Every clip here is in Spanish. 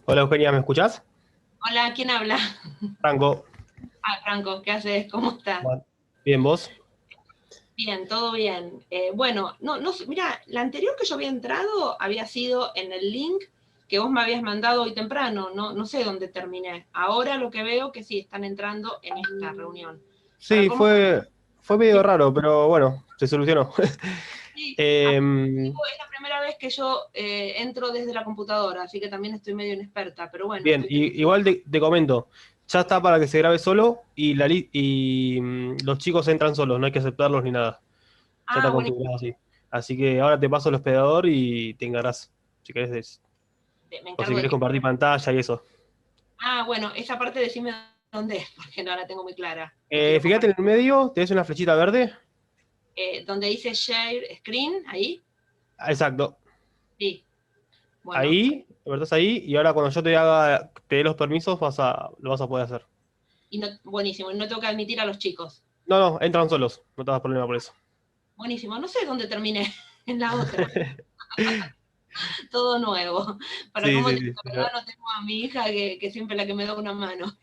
Hola Eugenia, ¿me escuchás? Hola, ¿quién habla? Franco, Ah, Franco, ¿qué haces? ¿Cómo estás? bueno, bien, ¿vos? Bien, todo bien. Bueno, no, mira, la anterior que yo había entrado había sido en el link que vos me habías mandado hoy temprano, no sé dónde terminé. Ahora lo que veo que sí están entrando en esta reunión. Para Sí, cómo fue medio raro, pero bueno, se solucionó. sí, Em, es la primera vez que yo entro desde la computadora, así que también estoy medio inexperta, pero bueno, bien, estoy teniendo. igual te comento, ya está para que se grabe solo los chicos entran solos, no hay que aceptarlos ni nada. Ya Ah, está bueno, configurado así. Así que ahora te paso el hospedador y te encarás, si querés, me o si encargo de querés que. compartir pantalla y eso. Ah, bueno, esa parte decime dónde es, porque no la tengo muy clara. Que quiero Fíjate en compartir. el medio, tenés una flechita verde. Donde dice Share Screen, ahí. Ah, exacto. Sí, bueno, Ahí, apretás ahí, y ahora cuando yo te dé los permisos, lo vas a poder hacer. y no, buenísimo, y no tengo que admitir a los chicos. No, no, entran solos, no te das problema por eso. Buenísimo, no sé dónde terminé en la otra, todo nuevo. Para Sí, cómo sí, te digo, sí. la verdad no tengo a mi hija que siempre es la que me da una mano.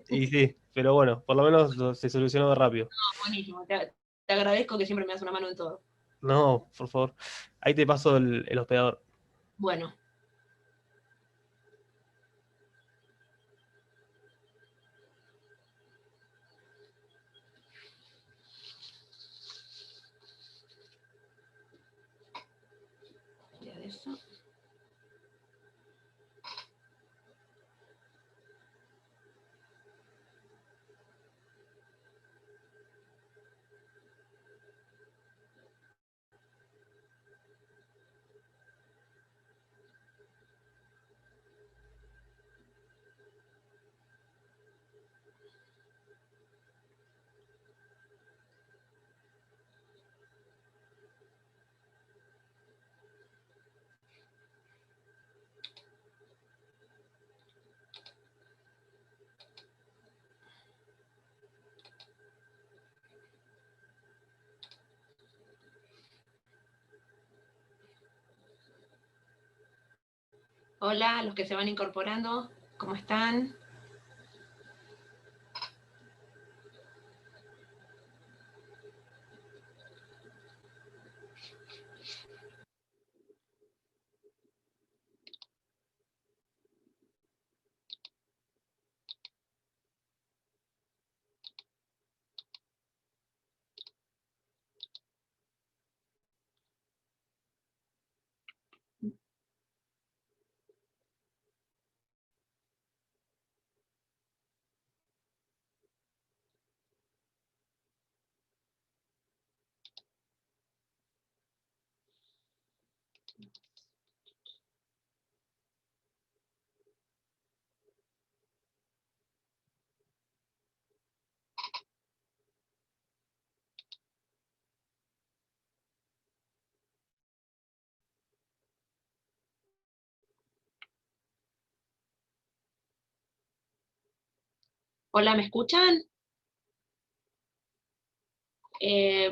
Y sí, pero bueno, por lo menos se solucionó rápido. Buenísimo, te agradezco que siempre me das una mano en todo. No, por favor. Ahí te paso el hospedador. Bueno, ya de eso. Hola, los que se van incorporando, ¿cómo están? Hola, ¿me escuchan?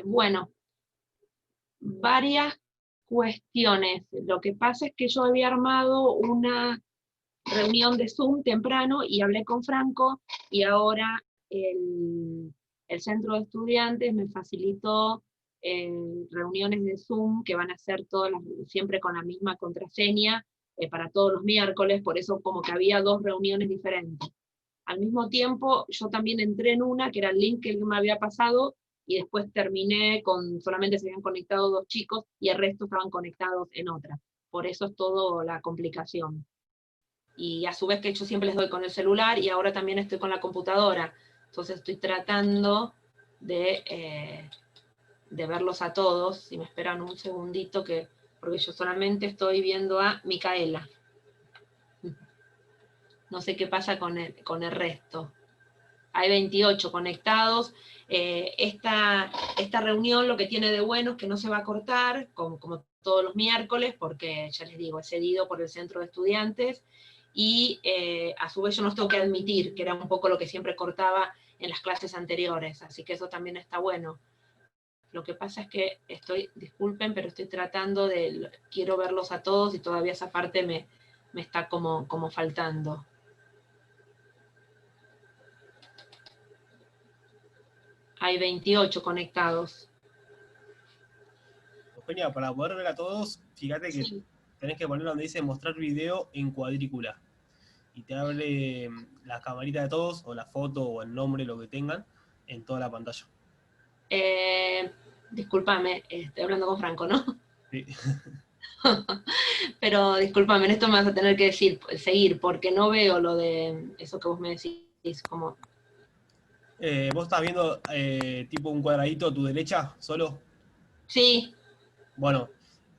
Bueno, varias cuestiones. Lo que pasa es que yo había armado una reunión de Zoom temprano y hablé con Franco y ahora el centro de estudiantes me facilitó reuniones de Zoom que van a ser siempre con la misma contraseña para todos los miércoles, por eso como que había dos reuniones diferentes. Al mismo tiempo, yo también entré en una, que era el link que él me había pasado, y después terminé con, solamente se habían conectado dos chicos y el resto estaban conectados en otra. Por eso es todo la complicación. Y a su vez que yo siempre les doy con el celular y ahora también estoy con la computadora. Entonces estoy tratando de verlos a todos. Si me esperan un segundito, porque yo solamente estoy viendo a Micaela. no sé qué pasa con el resto. Hay 28 conectados. Esta reunión lo que tiene de bueno es que no se va a cortar, como todos los miércoles, porque ya les digo, es cedido por el centro de estudiantes, y a su vez yo no tengo que admitir, que era un poco lo que siempre cortaba en las clases anteriores, así que eso también está bueno. Lo que pasa es que disculpen, pero estoy tratando quiero verlos a todos y todavía esa parte me está como faltando. Hay 28 conectados. Eugenia, para poder ver a todos, fíjate que Sí. tenés que poner donde dice mostrar video en cuadrícula. Y te abre la camarita de todos, o la foto, o el nombre, lo que tengan, en toda la pantalla. Discúlpame, estoy hablando con Franco, ¿no? Sí. Pero discúlpame, en esto me vas a tener que seguir, porque no veo lo de eso que vos me decís, como... ¿Vos estás viendo tipo un cuadradito a tu derecha, solo? Sí, Bueno,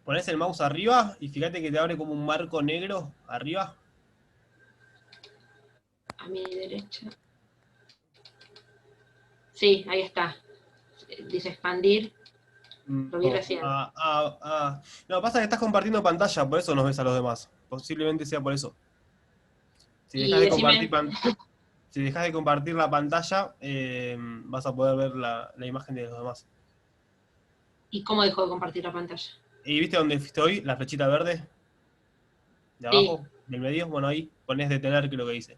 ponés el mouse arriba y fíjate que te abre como un marco negro arriba. a mi derecha. Sí, ahí está. Dice expandir, lo vi No, recién. No, pasa que estás compartiendo pantalla, por eso nos ves a los demás. Posiblemente sea por eso. Si dejas Y de compartir, decime, si dejas de compartir la pantalla, vas a poder ver la imagen de los demás. ¿y cómo dejo de compartir la pantalla? ¿Y viste dónde estoy? La flechita verde de Sí, abajo, del medio. Bueno, ahí pones detener, que es lo que dice.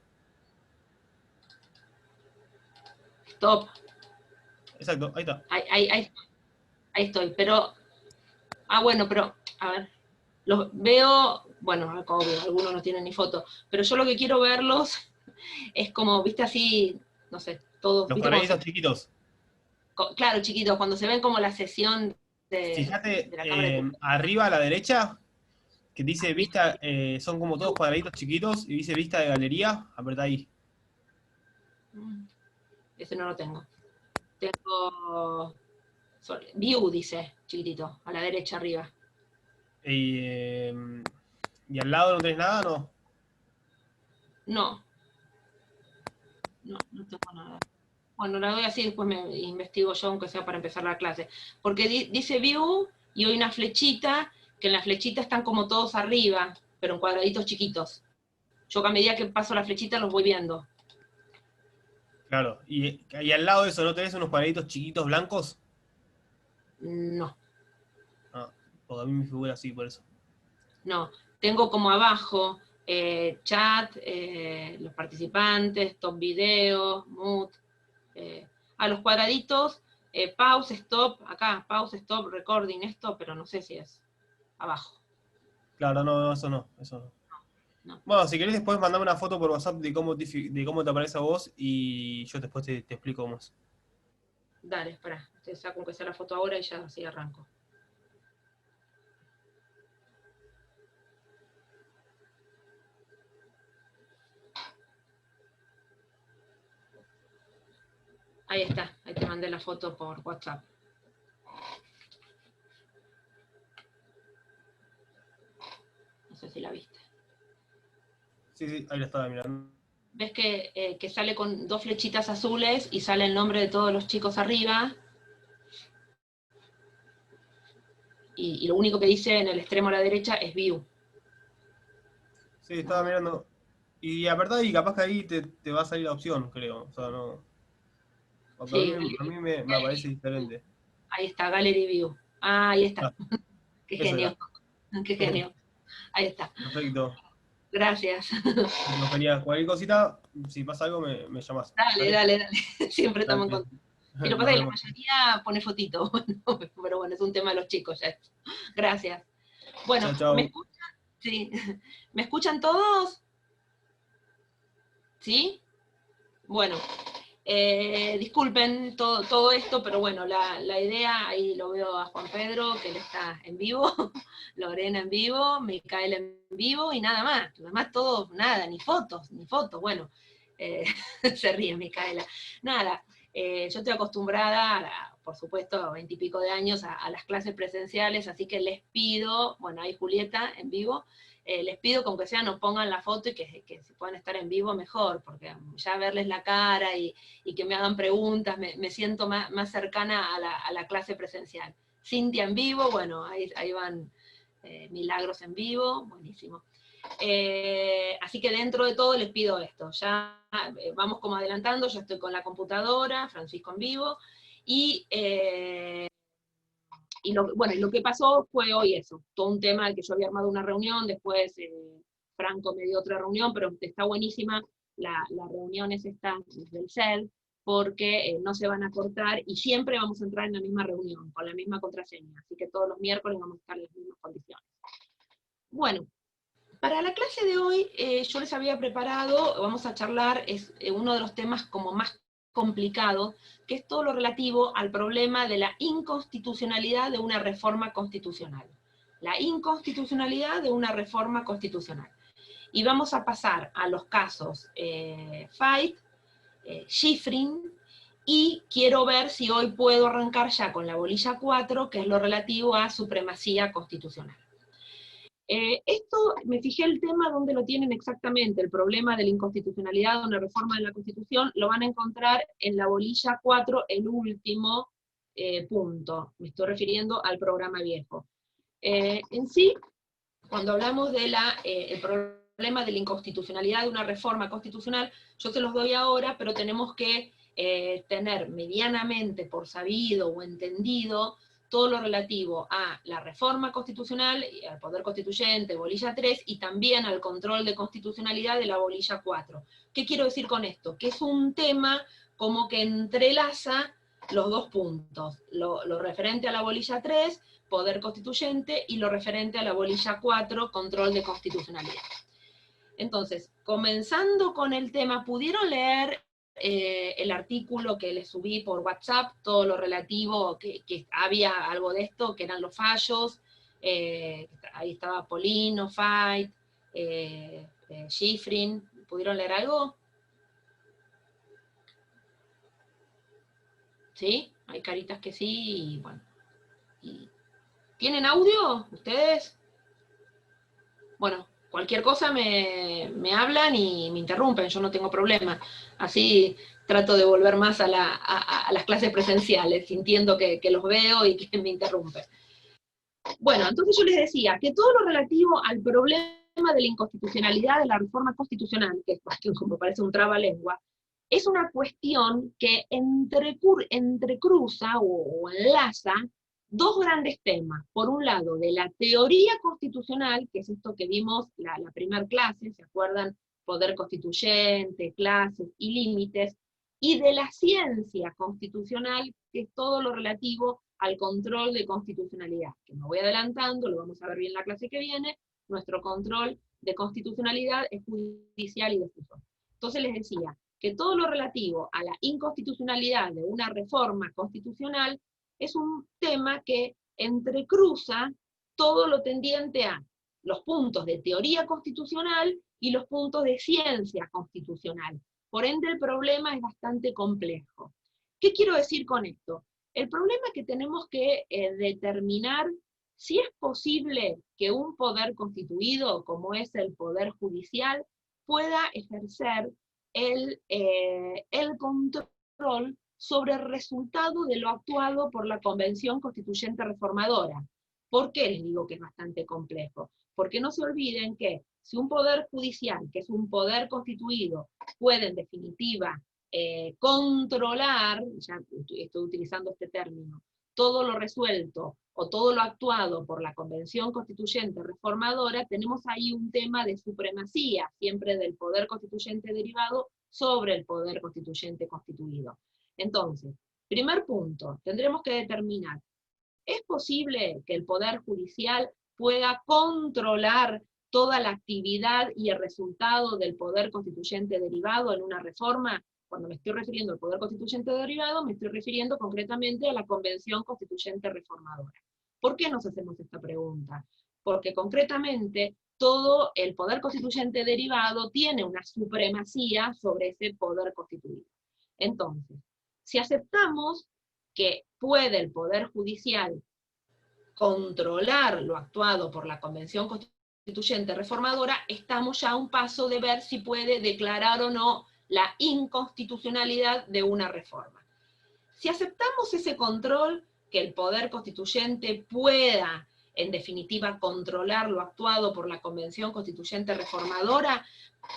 stop. Exacto, ahí está. Ahí estoy, pero... bueno, pero, a ver, los veo, bueno, obvio, algunos no tienen ni foto, pero yo lo que quiero verlos es como, viste así, no sé, todos, Los viste como cuadraditos chiquitos. claro, chiquitos, cuando se ven como la sesión Fíjate de la Cámara de Cultura. arriba a la derecha, que dice Arriba, vista, son como todos cuadraditos chiquitos, y dice vista de galería, apretá ahí. ese no lo tengo. Tengo, view dice, chiquitito, a la derecha arriba. Y, y al lado no tenés nada, ¿no? No, no tengo nada. Bueno, la doy así, después me investigo yo, aunque sea para empezar la clase. Porque dice view y hay una flechita, que en la flechita están como todos arriba, pero en cuadraditos chiquitos. Yo a medida que paso la flechita los voy viendo. Claro. Y al lado de eso, ¿no tenés unos cuadraditos chiquitos blancos? No, Ah, porque a mí me figura así, por eso. no. Tengo como abajo chat, los participantes, top video, mood. A los cuadraditos, pause, stop, acá, pause, stop, recording, esto, pero no sé si es abajo. Claro, no, eso no, eso no. No. Bueno, si querés después mandame una foto por WhatsApp de cómo te aparece a vos y yo después te explico cómo es. Dale, espera, te saco aunque sea la foto ahora y ya así arranco. Ahí está, ahí te mandé la foto por WhatsApp. No sé si la viste. Sí, sí, ahí la estaba mirando. ¿Ves que sale con dos flechitas azules y sale el nombre de todos los chicos arriba? Y lo único que dice en el extremo a la derecha es view. Sí, estaba mirando. Y apretá y capaz que ahí te va a salir la opción, creo. O sea, no. Porque Sí, a mí me aparece diferente. ahí está, Gallery View. Ahí está. Ah, Qué eso genio, era. qué genio. Ahí está. Perfecto. Gracias. Bueno, genial. Cualquier cosita, si pasa algo, me llamas. Dale, ¿Dale? dale, dale. Siempre estamos en Dale. contacto. Y lo que pasa Nos es que la vemos. mayoría pone fotito, pero bueno, es un tema de los chicos ya. Gracias. Bueno, Chao, ¿me chao. escuchan? Sí. ¿Me escuchan todos? ¿Sí? Bueno, disculpen todo esto, pero bueno, la idea, ahí lo veo a Juan Pedro, que él está en vivo, Lorena en vivo, Micaela en vivo y nada más. Lo demás todo, nada, ni fotos, bueno, se ríe Micaela. Nada, yo estoy acostumbrada, por supuesto, 20 y pico de años, a las clases presenciales, así que les pido, bueno, ahí Julieta en vivo, les pido que aunque sea nos pongan la foto y que si puedan estar en vivo mejor, porque ya verles la cara y que me hagan preguntas, me siento más cercana a la clase presencial. Cintia en vivo, bueno, ahí van Milagros en vivo, buenísimo. Así que dentro de todo les pido esto, ya vamos como adelantando, ya estoy con la computadora, Francisco en vivo, y lo que pasó fue hoy eso, todo un tema del que yo había armado una reunión, después Franco me dio otra reunión, pero está buenísima, las reuniones están desde el CEL, porque no se van a cortar, y siempre vamos a entrar en la misma reunión, con la misma contraseña, así que todos los miércoles vamos a estar en las mismas condiciones. Bueno, para la clase de hoy, yo les había preparado, vamos a charlar, es uno de los temas como más complicado, que es todo lo relativo al problema de la inconstitucionalidad de una reforma constitucional. La inconstitucionalidad de una reforma constitucional. Y vamos a pasar a los casos Fait, Schifrin, y quiero ver si hoy puedo arrancar ya con la bolilla 4, que es lo relativo a supremacía constitucional. Esto, me fijé el tema donde lo tienen exactamente, el problema de la inconstitucionalidad de una reforma de la Constitución, lo van a encontrar en la bolilla 4, el último punto. Me estoy refiriendo al programa viejo. En sí, cuando hablamos de el problema de la inconstitucionalidad de una reforma constitucional, yo se los doy ahora, pero tenemos que tener medianamente por sabido o entendido todo lo relativo a la reforma constitucional, al poder constituyente, bolilla 3, y también al control de constitucionalidad de la bolilla 4. ¿Qué quiero decir con esto? Que es un tema como que entrelaza los dos puntos, lo referente a la bolilla 3, poder constituyente, y lo referente a la bolilla 4, control de constitucionalidad. Entonces, comenzando con el tema, ¿pudieron leer el artículo que les subí por WhatsApp, todo lo relativo, que había algo de esto, que eran los fallos? Ahí estaba Polino, Fait, Schifrin, ¿pudieron leer algo? ¿Sí? Hay caritas que sí, y bueno. ¿Tienen audio ustedes? Bueno, cualquier cosa me hablan y me interrumpen, yo no tengo problema. Así trato de volver más a las clases presenciales, sintiendo que los veo y que me interrumpen. Bueno, entonces yo les decía que todo lo relativo al problema de la inconstitucionalidad de la reforma constitucional, que como parece un trabalengua, es una cuestión que entrecruza o enlaza dos grandes temas. Por un lado, de la teoría constitucional, que es esto que vimos la primera clase, ¿se acuerdan? Poder constituyente, clases y límites, y de la ciencia constitucional, que es todo lo relativo al control de constitucionalidad, que me voy adelantando, lo vamos a ver bien en la clase que viene. Nuestro control de constitucionalidad es judicial y difusor. Entonces les decía que todo lo relativo a la inconstitucionalidad de una reforma constitucional es un tema que entrecruza todo lo tendiente a los puntos de teoría constitucional y los puntos de ciencia constitucional. Por ende, el problema es bastante complejo. ¿Qué quiero decir con esto? El problema es que tenemos que determinar si es posible que un poder constituido, como es el Poder Judicial, pueda ejercer el control sobre el resultado de lo actuado por la Convención Constituyente Reformadora. ¿Por qué les digo que es bastante complejo? Porque no se olviden que si un poder judicial, que es un poder constituido, puede en definitiva controlar, ya estoy utilizando este término, todo lo resuelto o todo lo actuado por la Convención Constituyente Reformadora, tenemos ahí un tema de supremacía, siempre del poder constituyente derivado sobre el poder constituyente constituido. Entonces, primer punto, tendremos que determinar, ¿es posible que el Poder Judicial pueda controlar toda la actividad y el resultado del poder constituyente derivado en una reforma? Cuando me estoy refiriendo al poder constituyente derivado, me estoy refiriendo concretamente a la Convención Constituyente Reformadora. ¿Por qué nos hacemos esta pregunta? Porque concretamente todo el poder constituyente derivado tiene una supremacía sobre ese poder constituido. Entonces, si aceptamos que puede el Poder Judicial controlar lo actuado por la Convención constituyente reformadora, estamos ya a un paso de ver si puede declarar o no la inconstitucionalidad de una reforma. Si aceptamos ese control, que el poder constituyente pueda, en definitiva, controlar lo actuado por la Convención Constituyente Reformadora,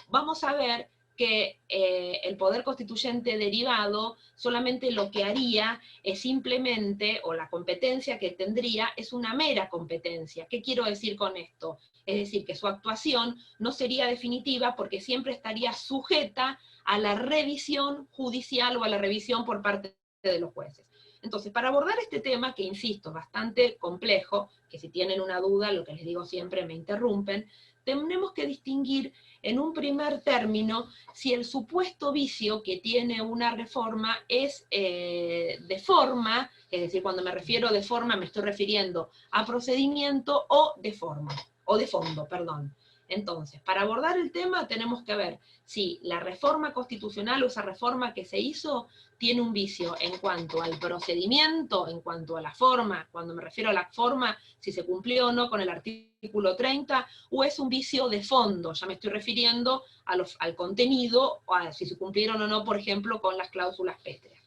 vamos a ver que el poder constituyente derivado solamente lo que haría es simplemente, o la competencia que tendría, es una mera competencia. ¿Qué quiero decir con esto? Es decir, que su actuación no sería definitiva porque siempre estaría sujeta a la revisión judicial o a la revisión por parte de los jueces. Entonces, para abordar este tema, que insisto, bastante complejo, que si tienen una duda, lo que les digo siempre, me interrumpen, tenemos que distinguir en un primer término si el supuesto vicio que tiene una reforma es de forma, es decir, cuando me refiero de forma me estoy refiriendo a procedimiento, o de forma, o de fondo, perdón. Entonces, para abordar el tema tenemos que ver si la reforma constitucional o esa reforma que se hizo tiene un vicio en cuanto al procedimiento, en cuanto a la forma, cuando me refiero a la forma, si se cumplió o no con el artículo 30, o es un vicio de fondo, ya me estoy refiriendo al contenido, o a si se cumplieron o no, por ejemplo, con las cláusulas pétreas.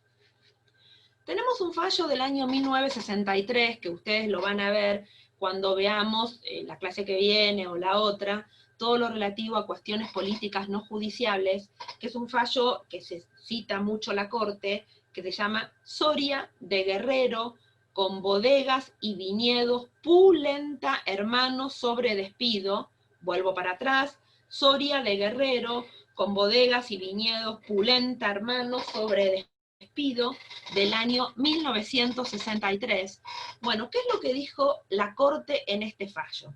Tenemos un fallo del año 1963, que ustedes lo van a ver cuando veamos la clase que viene o la otra, todo lo relativo a cuestiones políticas no judiciables, que es un fallo que se cita mucho la Corte, que se llama Soria de Guerrero, con bodegas y viñedos, Pulenta, hermanos, sobre despido. Vuelvo para atrás, Soria de Guerrero, con bodegas y viñedos, Pulenta, hermanos, sobre despido, del año 1963. Bueno, ¿qué es lo que dijo la Corte en este fallo?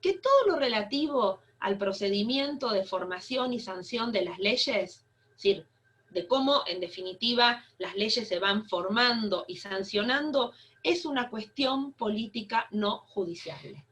Que todo lo relativo al procedimiento de formación y sanción de las leyes, es decir, de cómo en definitiva las leyes se van formando y sancionando, es una cuestión política no judiciable.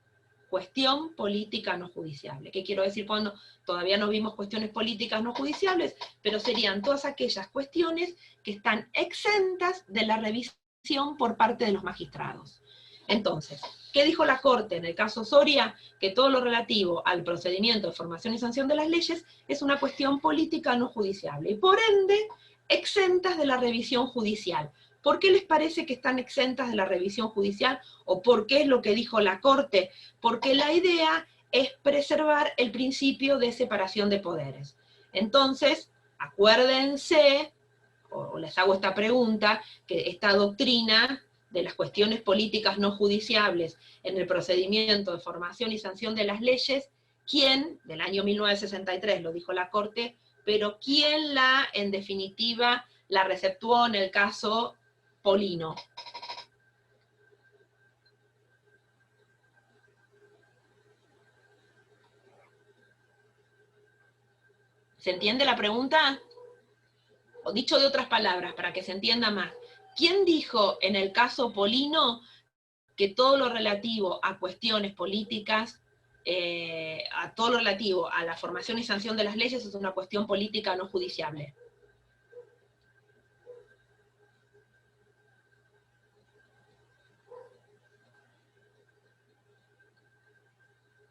Cuestión política no judiciable. ¿Qué quiero decir cuando todavía no vimos cuestiones políticas no judiciables? Pero serían todas aquellas cuestiones que están exentas de la revisión por parte de los magistrados. Entonces, ¿qué dijo la Corte en el caso Soria? Que todo lo relativo al procedimiento de formación y sanción de las leyes es una cuestión política no judiciable, y por ende, exentas de la revisión judicial. ¿Por qué les parece que están exentas de la revisión judicial? ¿O por qué es lo que dijo la Corte? Porque la idea es preservar el principio de separación de poderes. Entonces, acuérdense, o les hago esta pregunta, que esta doctrina de las cuestiones políticas no judiciables en el procedimiento de formación y sanción de las leyes, ¿quién, del año 1963 lo dijo la Corte, pero quién en definitiva, la receptuó en el caso Polino? ¿Se entiende la pregunta? O dicho de otras palabras, para que se entienda más. ¿Quién dijo en el caso Polino que todo lo relativo a cuestiones políticas, a todo lo relativo a la formación y sanción de las leyes es una cuestión política no judiciable?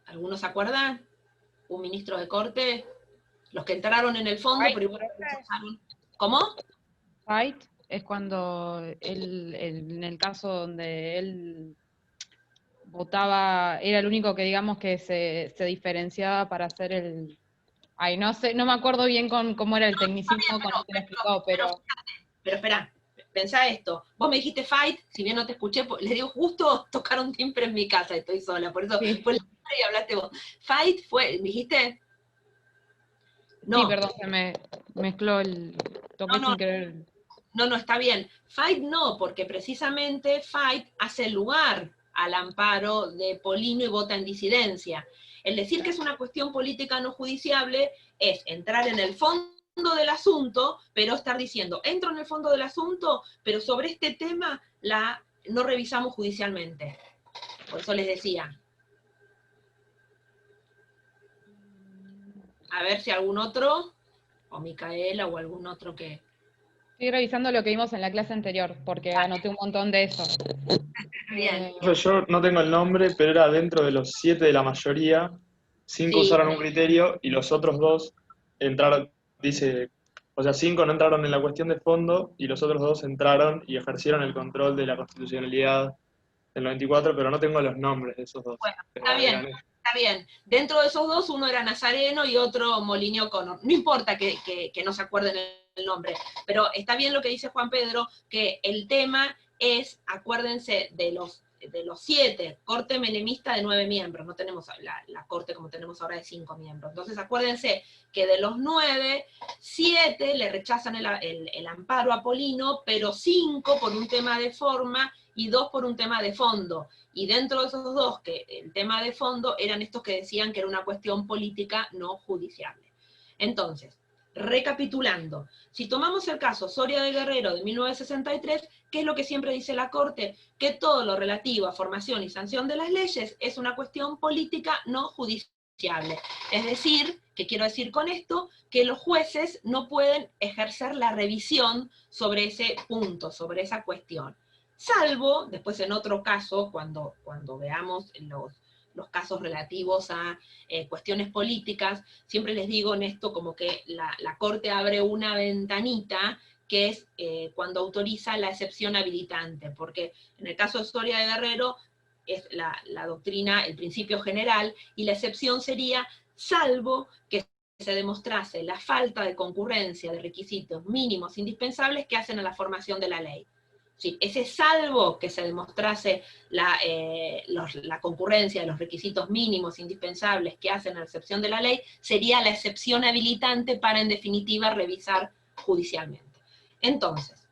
¿Algunos se acuerdan? ¿Un ministro de Corte? Los que entraron en el fondo, pero igual rechazaron. ¿Cómo? Fight es cuando en el caso donde él votaba, era el único que digamos que se diferenciaba para hacer el... Ay, no sé, no me acuerdo bien cómo era el tecnicismo con el que lo explicó, pero... Pero espera, pensá esto. Vos me dijiste fight, si bien no te escuché, les digo, justo tocaron timbre en mi casa, estoy sola, por eso Sí. fue la y hablaste vos. Fight fue, ¿dijiste? No. Sí, perdón, se me mezcló el toque sin querer. No, está bien. Fight no, porque precisamente Fight hace lugar al amparo de Polino y vota en disidencia. El decir que es una cuestión política no judiciable es entrar en el fondo del asunto, pero estar diciendo, entro en el fondo del asunto, pero sobre este tema no revisamos judicialmente. Por eso les decía. A ver si algún otro, o Micaela, o algún otro que... Estoy revisando lo que vimos en la clase anterior, porque anoté un montón de eso. Bien. Yo no tengo el nombre, pero era dentro de los 7 de la mayoría, 5 Sí. usaron un criterio y los otros 2 entraron, dice, o sea, 5 no entraron en la cuestión de fondo y los otros 2 entraron y ejercieron el control de la constitucionalidad del 94, pero no tengo los nombres de esos 2. Bueno, Pero está bien, eran ellos. está bien. Dentro de esos 2, uno era Nazareno y otro Molinio O'Connor. No importa que no se acuerden el nombre, pero está bien lo que dice Juan Pedro, que el tema es, acuérdense, de los 7, corte menemista de 9 miembros, no tenemos la corte como tenemos ahora de 5 miembros. Entonces acuérdense que de los 9, 7 le rechazan el amparo a Polino, pero 5 por un tema de forma y 2 por un tema de fondo. Y dentro de esos 2, que el tema de fondo eran estos que decían que era una cuestión política no judiciable. Entonces, recapitulando, si tomamos el caso Soria de Guerrero de 1963, ¿qué es lo que siempre dice la Corte? Que todo lo relativo a formación y sanción de las leyes es una cuestión política no judiciable. Es decir, ¿qué quiero decir con esto? Que los jueces no pueden ejercer la revisión sobre ese punto, sobre esa cuestión. Salvo, después en otro caso, cuando veamos los casos relativos a cuestiones políticas, siempre les digo en esto como que la Corte abre una ventanita que es cuando autoriza la excepción habilitante, porque en el caso de Soria de Guerrero es la doctrina, el principio general, y la excepción sería salvo que se demostrase la falta de concurrencia de requisitos mínimos indispensables que hacen a la formación de la ley. Sí, ese salvo que se demostrase la concurrencia de los requisitos mínimos indispensables que hacen a la excepción de la ley, sería la excepción habilitante para, en definitiva, revisar judicialmente. Entonces,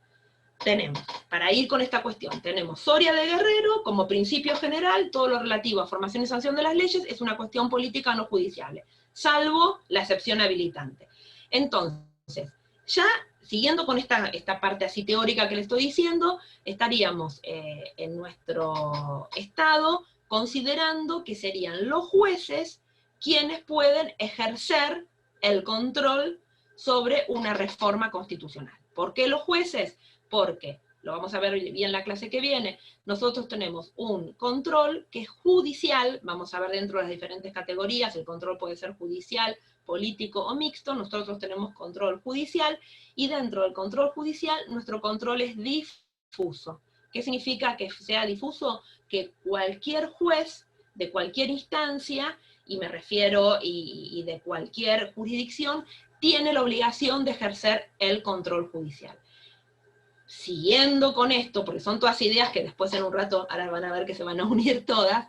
tenemos, para ir con esta cuestión, tenemos Soria de Guerrero como principio general, todo lo relativo a formación y sanción de las leyes es una cuestión política no judiciable, salvo la excepción habilitante. Entonces, ya siguiendo con esta parte así teórica que le estoy diciendo, estaríamos en nuestro estado considerando que serían los jueces quienes pueden ejercer el control sobre una reforma constitucional. ¿Por qué los jueces? Porque, lo vamos a ver bien la clase que viene, nosotros tenemos un control que es judicial, vamos a ver dentro de las diferentes categorías, el control puede ser judicial, político o mixto, nosotros tenemos control judicial, y dentro del control judicial, nuestro control es difuso. ¿Qué significa que sea difuso? Que cualquier juez de cualquier instancia, y me refiero y de cualquier jurisdicción, tiene la obligación de ejercer el control judicial. Siguiendo con esto, porque son todas ideas que después en un rato, ahora van a ver que se van a unir todas,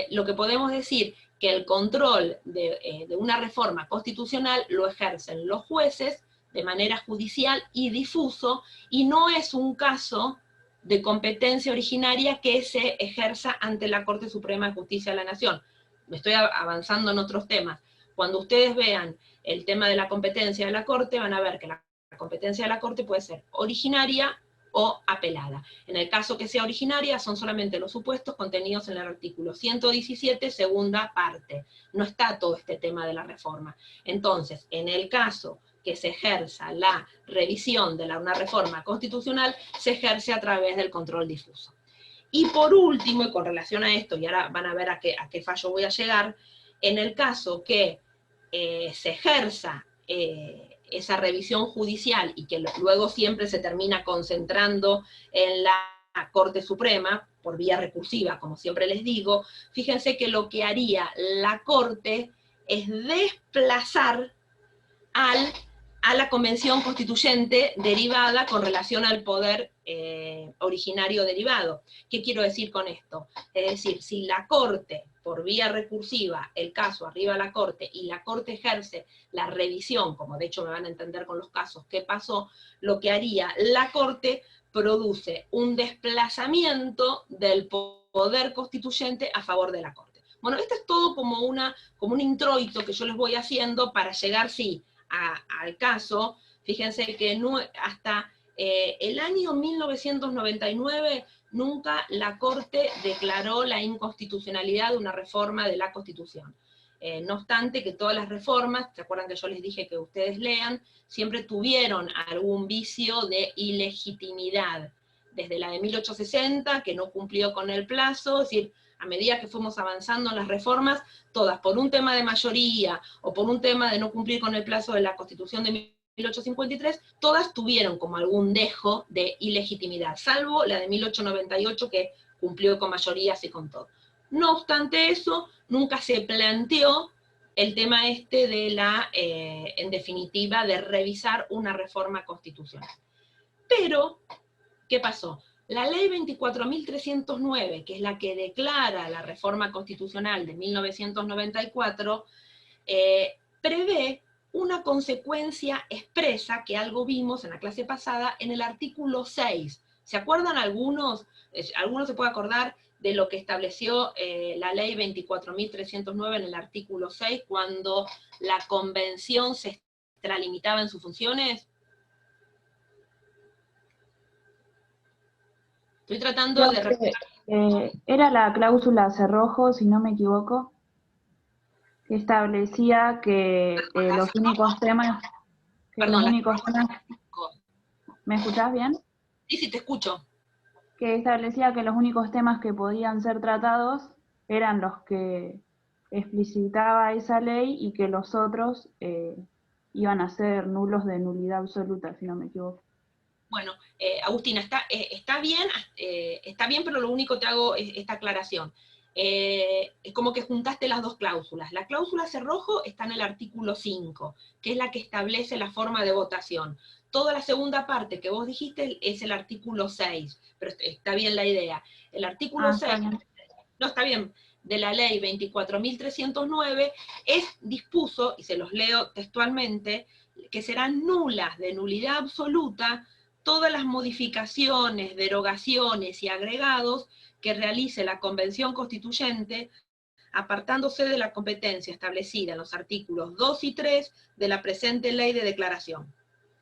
lo que podemos decir que el control de una reforma constitucional lo ejercen los jueces de manera judicial y difuso, y no es un caso de competencia originaria que se ejerza ante la Corte Suprema de Justicia de la Nación. Me estoy avanzando en otros temas. Cuando ustedes vean el tema de la competencia de la Corte, van a ver que la competencia de la Corte puede ser originaria o apelada. En el caso que sea originaria, son solamente los supuestos contenidos en el artículo 117, segunda parte. No está todo este tema de la reforma. Entonces, en el caso que se ejerza la revisión de una reforma constitucional, se ejerce a través del control difuso. Y por último, y con relación a esto, y ahora van a ver a qué fallo voy a llegar, en el caso que se ejerza esa revisión judicial y que luego siempre se termina concentrando en la Corte Suprema, por vía recursiva, como siempre les digo, fíjense que lo que haría la Corte es desplazar a la Convención Constituyente derivada con relación al poder originario derivado. ¿Qué quiero decir con esto? Es decir, si la Corte, por vía recursiva, el caso arriba a la Corte, y la Corte ejerce la revisión, como de hecho me van a entender con los casos que pasó, lo que haría la Corte produce un desplazamiento del poder constituyente a favor de la Corte. Bueno, esto es todo como un introito que yo les voy haciendo para llegar, sí, al caso. Fíjense que hasta el año 1999 nunca la Corte declaró la inconstitucionalidad de una reforma de la Constitución. No obstante que todas las reformas, ¿se acuerdan que yo les dije que ustedes lean? Siempre tuvieron algún vicio de ilegitimidad. Desde la de 1860, que no cumplió con el plazo, es decir, a medida que fuimos avanzando en las reformas, todas por un tema de mayoría, o por un tema de no cumplir con el plazo de la Constitución de 1853, todas tuvieron como algún dejo de ilegitimidad, salvo la de 1898 que cumplió con mayorías y con todo. No obstante eso, nunca se planteó el tema este de la, en definitiva, de revisar una reforma constitucional. Pero, ¿qué pasó? La ley 24.309, que es la que declara la reforma constitucional de 1994, prevé una consecuencia expresa, que algo vimos en la clase pasada, en el artículo 6. ¿Se acuerdan algunos? ¿Algunos se puede acordar de lo que estableció la ley 24.309 en el artículo 6, cuando la convención se extralimitaba en sus funciones? Estoy tratando de recordar. Era la cláusula cerrojo, si no me equivoco, que establecía que los únicos temas... Perdón, ¿Me escuchás bien? Sí, sí, te escucho. Que establecía que los únicos temas que podían ser tratados eran los que explicitaba esa ley y que los otros iban a ser nulos de nulidad absoluta, si no me equivoco. Bueno, Agustina, está bien, pero lo único te hago es esta aclaración. Es como que juntaste las dos cláusulas. La cláusula cerrojo está en el artículo 5, que es la que establece la forma de votación. Toda la segunda parte que vos dijiste es el artículo 6, pero está bien la idea. El artículo 6, no, está bien, de la ley 24.309, dispuso, y se los leo textualmente, que serán nulas de nulidad absoluta todas las modificaciones, derogaciones y agregados que realice la Convención Constituyente, apartándose de la competencia establecida en los artículos 2 y 3 de la presente ley de declaración.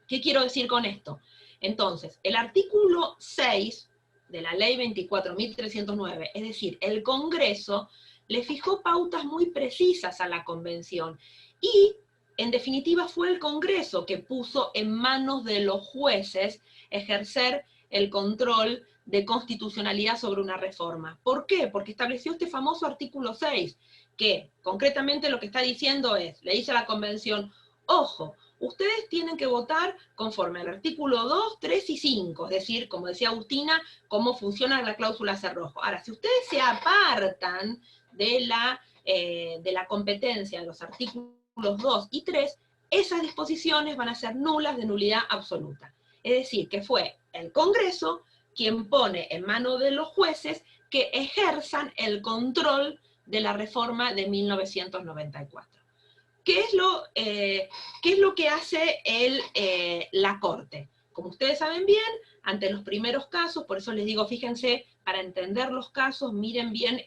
¿Qué quiero decir con esto? Entonces, el artículo 6 de la ley 24.309, es decir, el Congreso, le fijó pautas muy precisas a la Convención, y en definitiva fue el Congreso que puso en manos de los jueces ejercer el control de constitucionalidad sobre una reforma. ¿Por qué? Porque estableció este famoso artículo 6, que concretamente lo que está diciendo es, le dice a la Convención, ojo, ustedes tienen que votar conforme al artículo 2, 3 y 5, es decir, como decía Agustina, cómo funciona la cláusula cerrojo. Ahora, si ustedes se apartan de la competencia de los artículos 2 y 3, esas disposiciones van a ser nulas de nulidad absoluta. Es decir, que fue el Congreso quien pone en manos de los jueces que ejerzan el control de la reforma de 1994. ¿Qué es lo que hace la Corte? Como ustedes saben bien, ante los primeros casos, por eso les digo, fíjense, para entender los casos, miren bien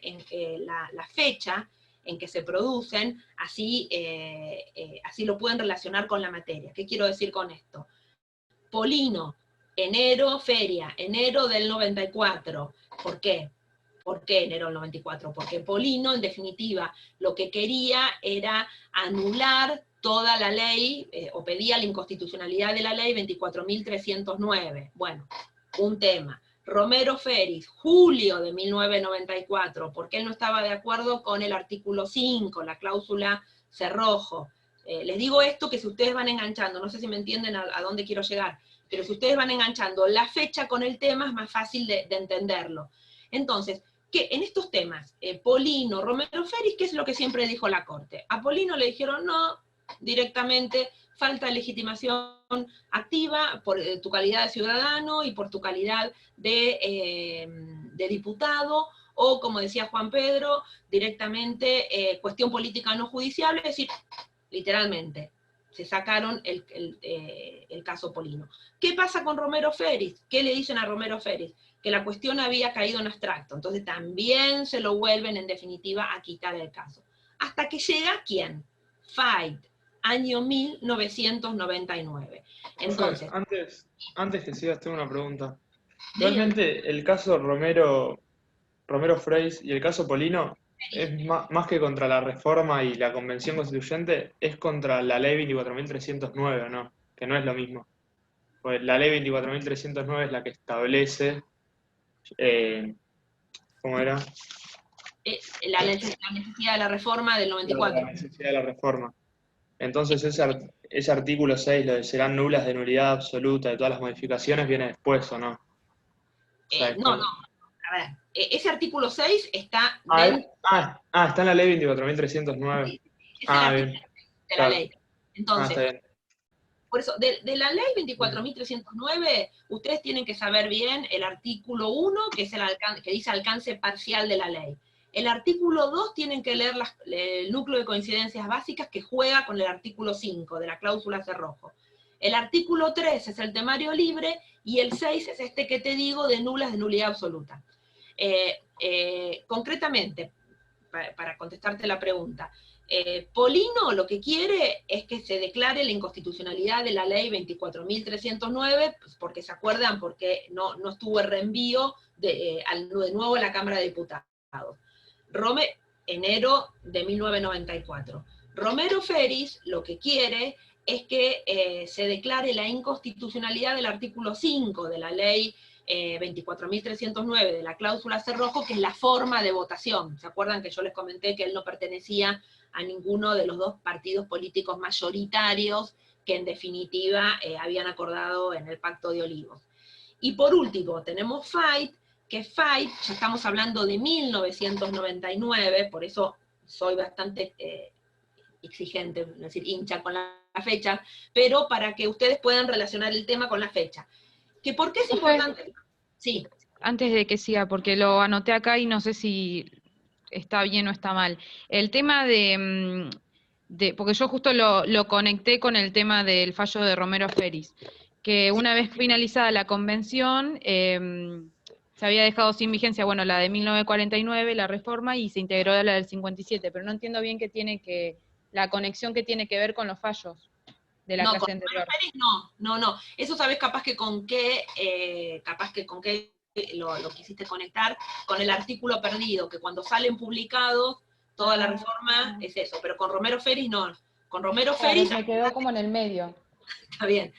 la fecha en que se producen, así lo pueden relacionar con la materia. ¿Qué quiero decir con esto? Polino, enero del 94. ¿Por qué? ¿Por qué enero del 94? Porque Polino, en definitiva, lo que quería era anular toda la ley, o pedía la inconstitucionalidad de la ley 24.309. Bueno, un tema. Romero Feris, julio de 1994, porque él no estaba de acuerdo con el artículo 5, la cláusula cerrojo. Les digo esto, que si ustedes van enganchando, no sé si me entienden a dónde quiero llegar, pero si ustedes van enganchando la fecha con el tema, es más fácil de entenderlo. Entonces, que en estos temas, Polino, Romero Feris, ¿qué es lo que siempre dijo la Corte? A Polino le dijeron no, directamente, falta de legitimación activa por tu calidad de ciudadano y por tu calidad de diputado, o como decía Juan Pedro, directamente cuestión política no judicial, es decir, literalmente, se sacaron el caso Polino. ¿Qué pasa con Romero Feris? ¿Qué le dicen a Romero Feris? Que la cuestión había caído en abstracto, entonces también se lo vuelven en definitiva a quitar el caso. Hasta que llega, ¿quién? Fait, año 1999. Entonces, antes que sigas, tengo una pregunta. ¿Realmente el caso Romero Freis y el caso Polino es más que contra la reforma y la convención constituyente, es contra la ley 24.309, ¿o no? Que no es lo mismo. Pues la ley 24.309 es la que establece, ¿cómo era? La necesidad de la reforma del 94. La necesidad de la reforma. Entonces ese artículo 6, lo de serán nulas de nulidad absoluta de todas las modificaciones, viene después, ¿o no? O sea, No. A ver, ese artículo 6 está está en la ley 24.309. es el artículo Bien. de la ley. Entonces, está bien. por eso, de la ley 24.309, ustedes tienen que saber bien el artículo 1, que es que dice alcance parcial de la ley. El artículo 2 tienen que leer el núcleo de coincidencias básicas que juega con el artículo 5 de la cláusula cerrojo. El artículo 3 es el temario libre, y el 6 es este que te digo de nulas de nulidad absoluta. Concretamente, para contestarte la pregunta, Polino lo que quiere es que se declare la inconstitucionalidad de la ley 24.309, pues porque se acuerdan, porque no estuvo el reenvío de nuevo a la Cámara de Diputados. Enero de 1994. Romero Feris lo que quiere es que se declare la inconstitucionalidad del artículo 5 de la ley 24.309 de la cláusula cerrojo, que es la forma de votación. ¿Se acuerdan que yo les comenté que él no pertenecía a ninguno de los dos partidos políticos mayoritarios que en definitiva habían acordado en el Pacto de Olivos? Y por último tenemos FAIT, que FAIT, ya estamos hablando de 1999, por eso soy bastante exigente, es decir, hincha con la fecha, pero para que ustedes puedan relacionar el tema con la fecha. ¿Que por qué es importante? Sí. Antes de que siga, porque lo anoté acá y no sé si está bien o está mal. El tema porque yo justo lo conecté con el tema del fallo de Romero Feris, que una vez finalizada la convención, se había dejado sin vigencia, bueno, la de 1949, la reforma, y se integró la del 57, pero no entiendo bien la conexión que tiene que ver con los fallos de la clase anterior. No. Eso sabes capaz que con qué lo quisiste conectar con el artículo perdido, que cuando salen publicados, toda la reforma es eso, pero con Romero Feris no. Con Romero Feris... me quedó como en el medio. Está bien.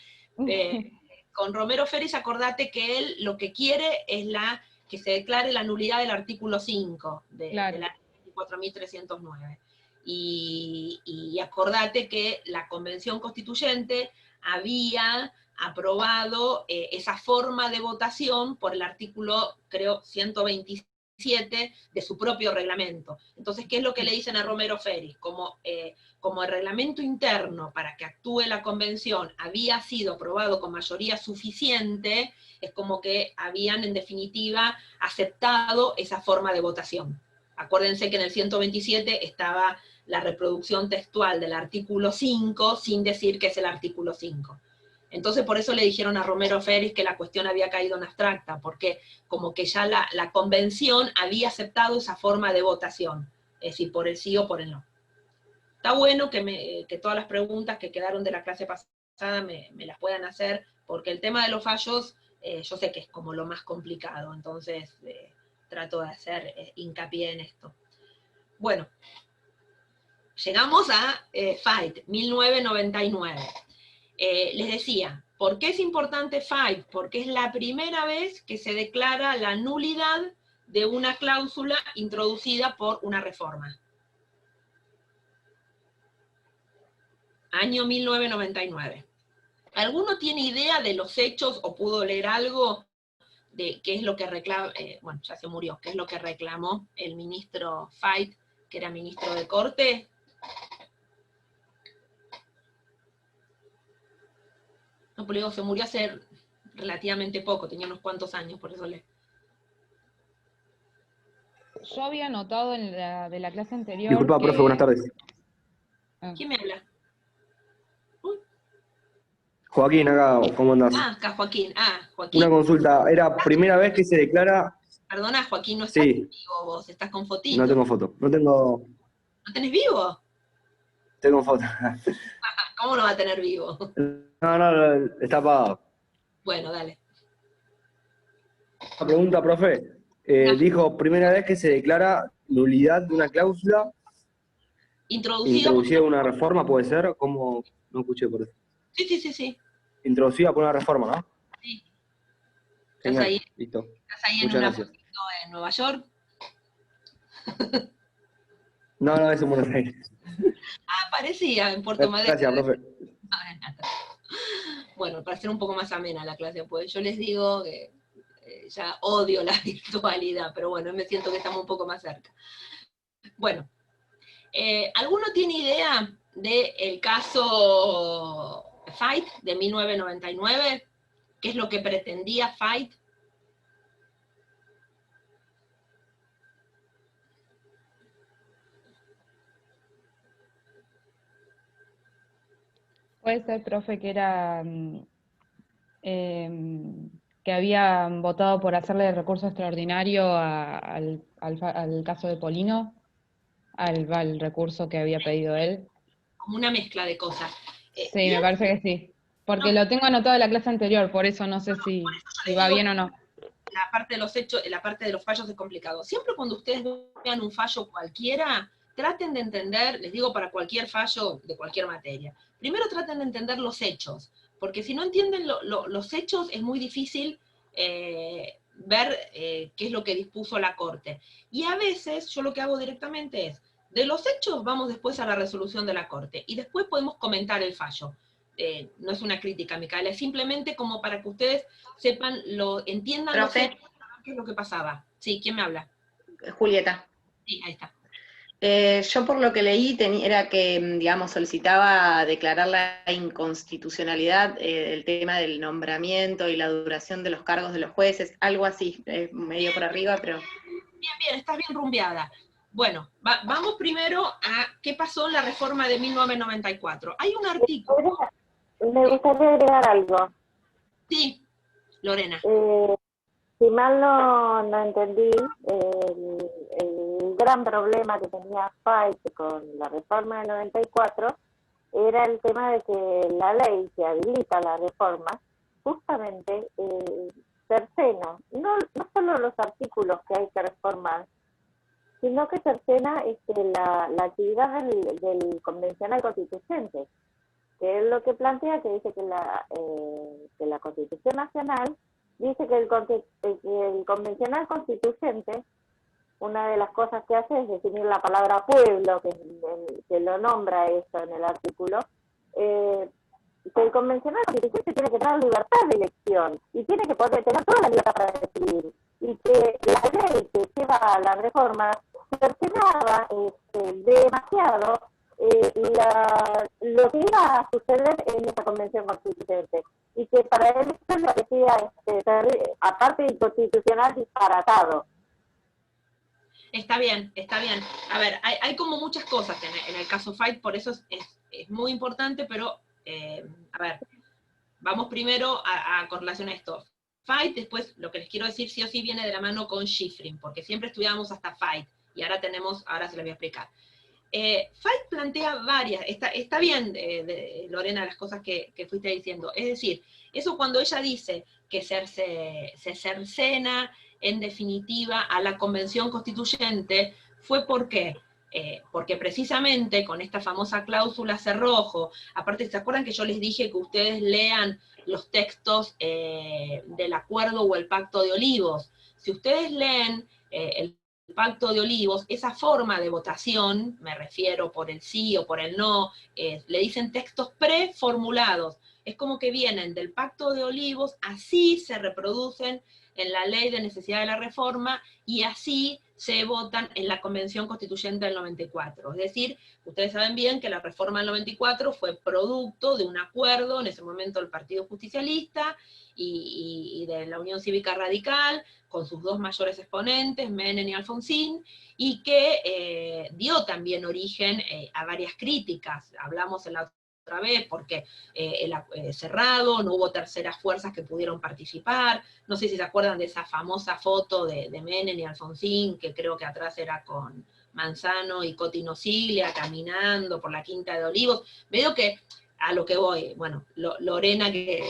Con Romero Feris, acordate que él lo que quiere es que se declare la nulidad del artículo 5 de la ley 24.309. Y acordate que la Convención Constituyente había aprobado esa forma de votación por el artículo, creo, 127 de su propio reglamento. Entonces, ¿qué es lo que le dicen a Romero Feris? Como el reglamento interno para que actúe la convención había sido aprobado con mayoría suficiente, es como que habían, en definitiva, aceptado esa forma de votación. Acuérdense que en el 127 estaba la reproducción textual del artículo 5, sin decir que es el artículo 5. Entonces, por eso le dijeron a Romero Feris que la cuestión había caído en abstracta, porque como que ya la convención había aceptado esa forma de votación, es decir, por el sí o por el no. Está bueno que todas las preguntas que quedaron de la clase pasada me las puedan hacer, porque el tema de los fallos, yo sé que es como lo más complicado, entonces trato de hacer hincapié en esto. Bueno, llegamos a FAIT, 1999. Les decía, ¿por qué es importante FAIT? Porque es la primera vez que se declara la nulidad de una cláusula introducida por una reforma. Año 1999. ¿Alguno tiene idea de los hechos o pudo leer algo de qué es lo que reclama, bueno, ya se murió, qué es lo que reclamó el ministro FAIT, que era ministro de Corte? No, pero digo, se murió hace relativamente poco, tenía unos cuantos años, por eso Yo había notado de la clase anterior. Disculpa, profe, buenas tardes. ¿Quién me habla? Joaquín, acá, ¿cómo andás? Acá Joaquín. Joaquín. Una consulta, ¿era primera vez que se declara? Perdona, Joaquín, no estás vivo vos, estás con fotito. No tengo foto, no tengo... ¿No tenés vivo? Tengo foto. ¿Cómo no va a tener vivo? No, está apagado. Bueno, dale. Una pregunta, profe. Dijo, primera vez que se declara nulidad de una cláusula introducida por una reforma, ¿puede ser? ¿Cómo? No escuché por eso. Sí. Introducida por una reforma, ¿no? Sí. Genial. ¿Estás ahí? Listo. ¿Estás ahí Muchas en una gracias. fotito en Nueva York? No, es en Buenos Aires. Ah, parecía, en Puerto Madero. Gracias, profe. Bueno, para ser un poco más amena la clase, pues yo les digo que ya odio la virtualidad, pero bueno, me siento que estamos un poco más cerca. Bueno, ¿alguno tiene idea del caso Fight de 1999? ¿Qué es lo que pretendía Fight? Puede ser, profe, que era que habían votado por hacerle el recurso extraordinario al caso de Polino, al recurso que había pedido él. Como una mezcla de cosas. Sí, me parece que sí. Porque lo tengo anotado de la clase anterior, por eso no sé si va bien o no. La parte de los hechos, la parte de los fallos es complicado. Siempre cuando ustedes vean un fallo cualquiera, traten de entender, les digo para cualquier fallo de cualquier materia, primero traten de entender los hechos, porque si no entienden los hechos es muy difícil ver qué es lo que dispuso la Corte. Y a veces yo lo que hago directamente es, de los hechos vamos después a la resolución de la Corte, y después podemos comentar el fallo. No es una crítica, Micaela, es simplemente como para que ustedes sepan, entiendan Profe, qué es lo que pasaba. Sí, ¿quién me habla? Julieta. Sí, ahí está. Yo por lo que leí era que, digamos, solicitaba declarar la inconstitucionalidad del tema del nombramiento y la duración de los cargos de los jueces, algo así, medio por arriba, pero... Bien, estás bien rumbeada. Bueno, vamos primero a qué pasó en la reforma de 1994. Hay un artículo... Me gustaría agregar algo. Sí, Lorena. Si mal no entendí, el gran problema que tenía Fight con la reforma del 94 era el tema de que la ley que habilita la reforma justamente cercena, no solo los artículos que hay que reformar, sino que cercena la actividad del convencional constituyente, que es lo que plantea, que dice que la Constitución Nacional dice que el convencional constituyente, una de las cosas que hace es definir la palabra pueblo, que lo nombra eso en el artículo, que el convencional constituyente tiene que tener libertad de elección y tiene que poder tener toda la libertad para decidir, y que la ley que lleva a la reforma cercenaba demasiado lo que iba a suceder en esta convención constituyente, y que para él esto le parecía, aparte de inconstitucional, disparatado. Está bien. A ver, hay como muchas cosas en el caso Fight, por eso es muy importante, pero, a ver, vamos primero con relación a esto. Fight, después, lo que les quiero decir sí o sí viene de la mano con Schifrin, porque siempre estudiábamos hasta Fight, y ahora se los voy a explicar. Fight plantea varias, está bien, Lorena, las cosas que fuiste diciendo, es decir, eso cuando ella dice que se cercena en definitiva a la Convención Constituyente, fue porque precisamente con esta famosa cláusula cerrojo, aparte, ¿se acuerdan que yo les dije que ustedes lean los textos del Acuerdo o el Pacto de Olivos? Si ustedes leen el Pacto de Olivos, esa forma de votación, me refiero por el sí o por el no, le dicen textos preformulados, es como que vienen del Pacto de Olivos, así se reproducen en la Ley de Necesidad de la Reforma, y así se votan en la Convención Constituyente del 94. Es decir, ustedes saben bien que la reforma del 94 fue producto de un acuerdo, en ese momento del Partido Justicialista y de la Unión Cívica Radical, con sus dos mayores exponentes, Menem y Alfonsín, y que dio también origen a varias críticas. Hablamos en la otra vez porque cerrado, no hubo terceras fuerzas que pudieron participar. No sé si se acuerdan de esa famosa foto de Menem y Alfonsín, que creo que atrás era con Manzano y Cotino Siglia caminando por la Quinta de Olivos. Veo que a lo que voy, bueno, Lorena, que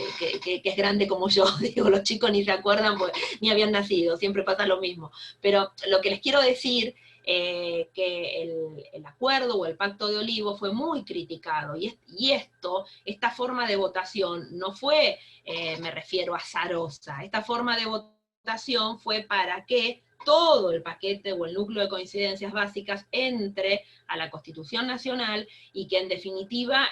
es grande como yo, digo, los chicos ni se acuerdan porque ni habían nacido, siempre pasa lo mismo. Pero lo que les quiero decir, que el acuerdo o el Pacto de Olivos fue muy criticado, y esta forma de votación no fue, me refiero, azarosa, esta forma de votación fue para que todo el paquete o el núcleo de coincidencias básicas entre a la Constitución Nacional y que en definitiva,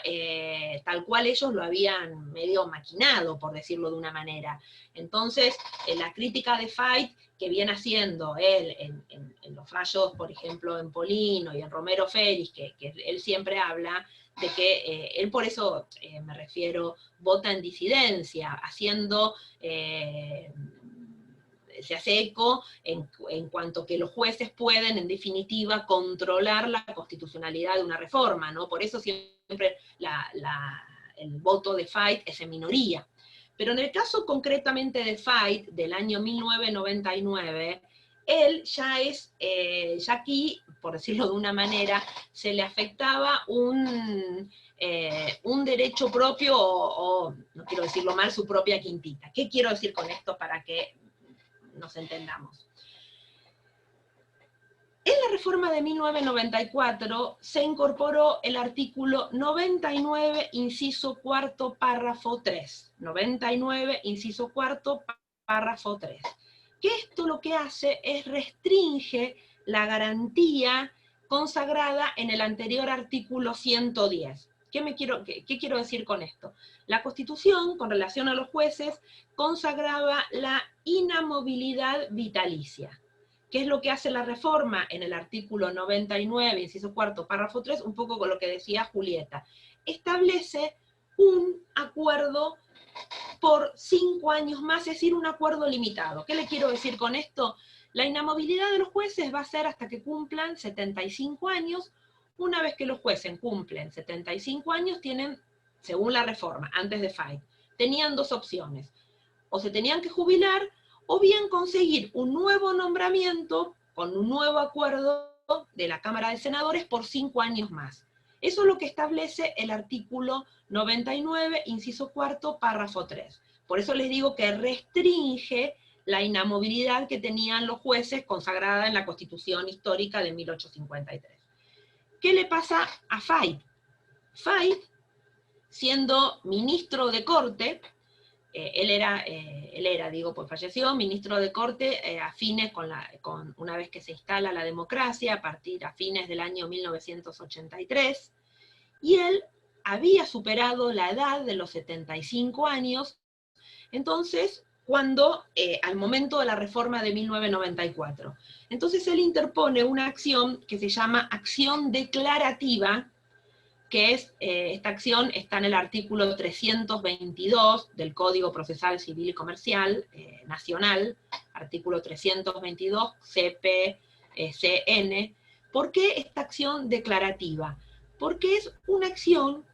tal cual ellos lo habían medio maquinado, por decirlo de una manera. Entonces, la crítica de Fait, que viene haciendo él en los fallos, por ejemplo, en Polino y en Romero Félix, que él siempre habla, de que él por eso, me refiero, vota en disidencia, haciendo... se hace eco en cuanto que los jueces pueden, en definitiva, controlar la constitucionalidad de una reforma, ¿no? Por eso siempre el voto de Fait es en minoría. Pero en el caso concretamente de Fait, del año 1999, él ya es, ya aquí, por decirlo de una manera, se le afectaba un derecho propio, o, no quiero decirlo mal, su propia quintita. ¿Qué quiero decir con esto para que nos entendamos? En la reforma de 1994 se incorporó el artículo 99, inciso cuarto, párrafo 3. 99, inciso cuarto, párrafo 3. Que esto lo que hace es restringe la garantía consagrada en el anterior artículo 110. ¿Qué quiero decir con esto? La Constitución, con relación a los jueces, consagraba la inamovilidad vitalicia. ¿Qué es lo que hace la reforma en el artículo 99, inciso cuarto, párrafo 3? Un poco con lo que decía Julieta. Establece un acuerdo por 5 años más, es decir, un acuerdo limitado. ¿Qué le quiero decir con esto? La inamovilidad de los jueces va a ser hasta que cumplan 75 años. Una vez que los jueces cumplen 75 años, tienen, según la reforma, antes de Fait, tenían dos opciones. O se tenían que jubilar, o bien conseguir un nuevo nombramiento con un nuevo acuerdo de la Cámara de Senadores por 5 años más. Eso es lo que establece el artículo 99, inciso cuarto, párrafo 3. Por eso les digo que restringe la inamovilidad que tenían los jueces consagrada en la Constitución histórica de 1853. ¿Qué le pasa a Fait? Fait, siendo ministro de Corte, él era, pues falleció, ministro de Corte a fines, una vez que se instala la democracia, a fines del año 1983, y él había superado la edad de los 75 años, entonces, al momento de la reforma de 1994. Entonces él interpone una acción que se llama acción declarativa, que es, esta acción está en el artículo 322 del Código Procesal Civil y Comercial Nacional, artículo 322 CP-CN. ¿Por qué esta acción declarativa? Porque es una acción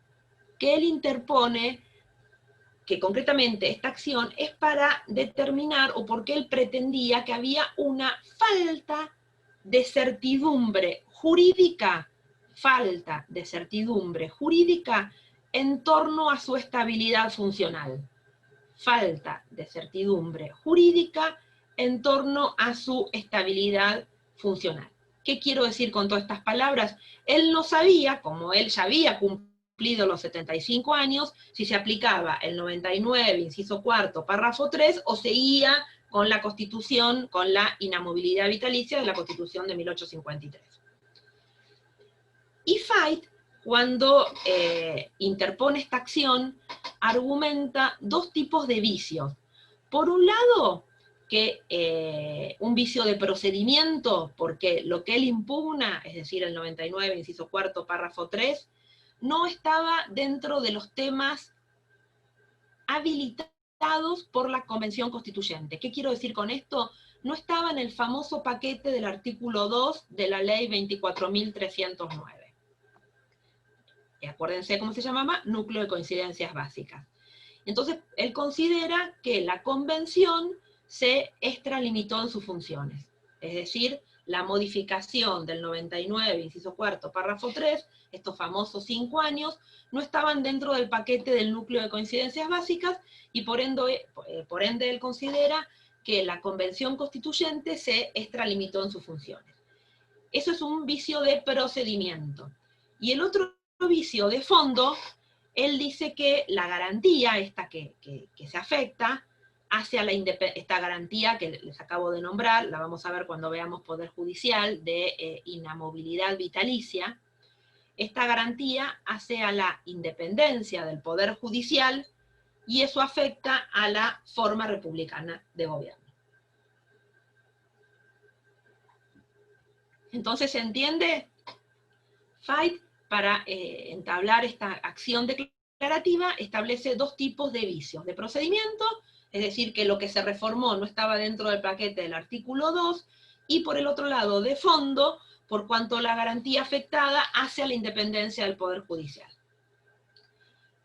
que él interpone, que concretamente esta acción es para determinar, o porque él pretendía que había una falta de certidumbre jurídica, en torno a su estabilidad funcional. Falta de certidumbre jurídica en torno a su estabilidad funcional. ¿Qué quiero decir con todas estas palabras? Él no sabía, como él ya había cumplido los 75 años, si se aplicaba el 99, inciso cuarto, párrafo 3, o seguía con la Constitución, con la inamovilidad vitalicia de la Constitución de 1853. Y Fait, cuando interpone esta acción, argumenta dos tipos de vicios. Por un lado, que un vicio de procedimiento, porque lo que él impugna, es decir, el 99, inciso cuarto, párrafo 3, no estaba dentro de los temas habilitados por la Convención Constituyente. ¿Qué quiero decir con esto? No estaba en el famoso paquete del artículo 2 de la ley 24.309. Y acuérdense cómo se llamaba, núcleo de coincidencias básicas. Entonces, él considera que la Convención se extralimitó en sus funciones. Es decir, la modificación del 99, inciso cuarto, párrafo 3, estos famosos 5 años, no estaban dentro del paquete del núcleo de coincidencias básicas, y por ende él considera que la Convención Constituyente se extralimitó en sus funciones. Eso es un vicio de procedimiento. Y el otro vicio de fondo, él dice que la garantía esta que se afecta hacia esta garantía que les acabo de nombrar, la vamos a ver cuando veamos Poder Judicial, de inamovilidad vitalicia. Esta garantía hace a la independencia del Poder Judicial y eso afecta a la forma republicana de gobierno. Entonces, ¿se entiende? FIGHT, para entablar esta acción declarativa, establece dos tipos de vicios: de procedimiento, es decir, que lo que se reformó no estaba dentro del paquete del artículo 2, y por el otro lado, de fondo, por cuanto la garantía afectada hace a la independencia del Poder Judicial.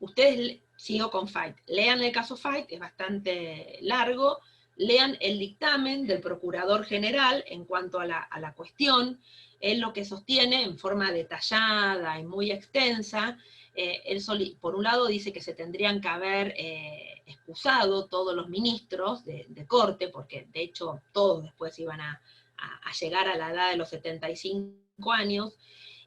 Ustedes, sigo con FIGHT, lean el caso FIGHT, es bastante largo, lean el dictamen del Procurador General en cuanto a la cuestión. Él lo que sostiene en forma detallada y muy extensa, él por un lado dice que se tendrían que haber excusado todos los ministros de corte, porque de hecho todos después iban a llegar a la edad de los 75 años,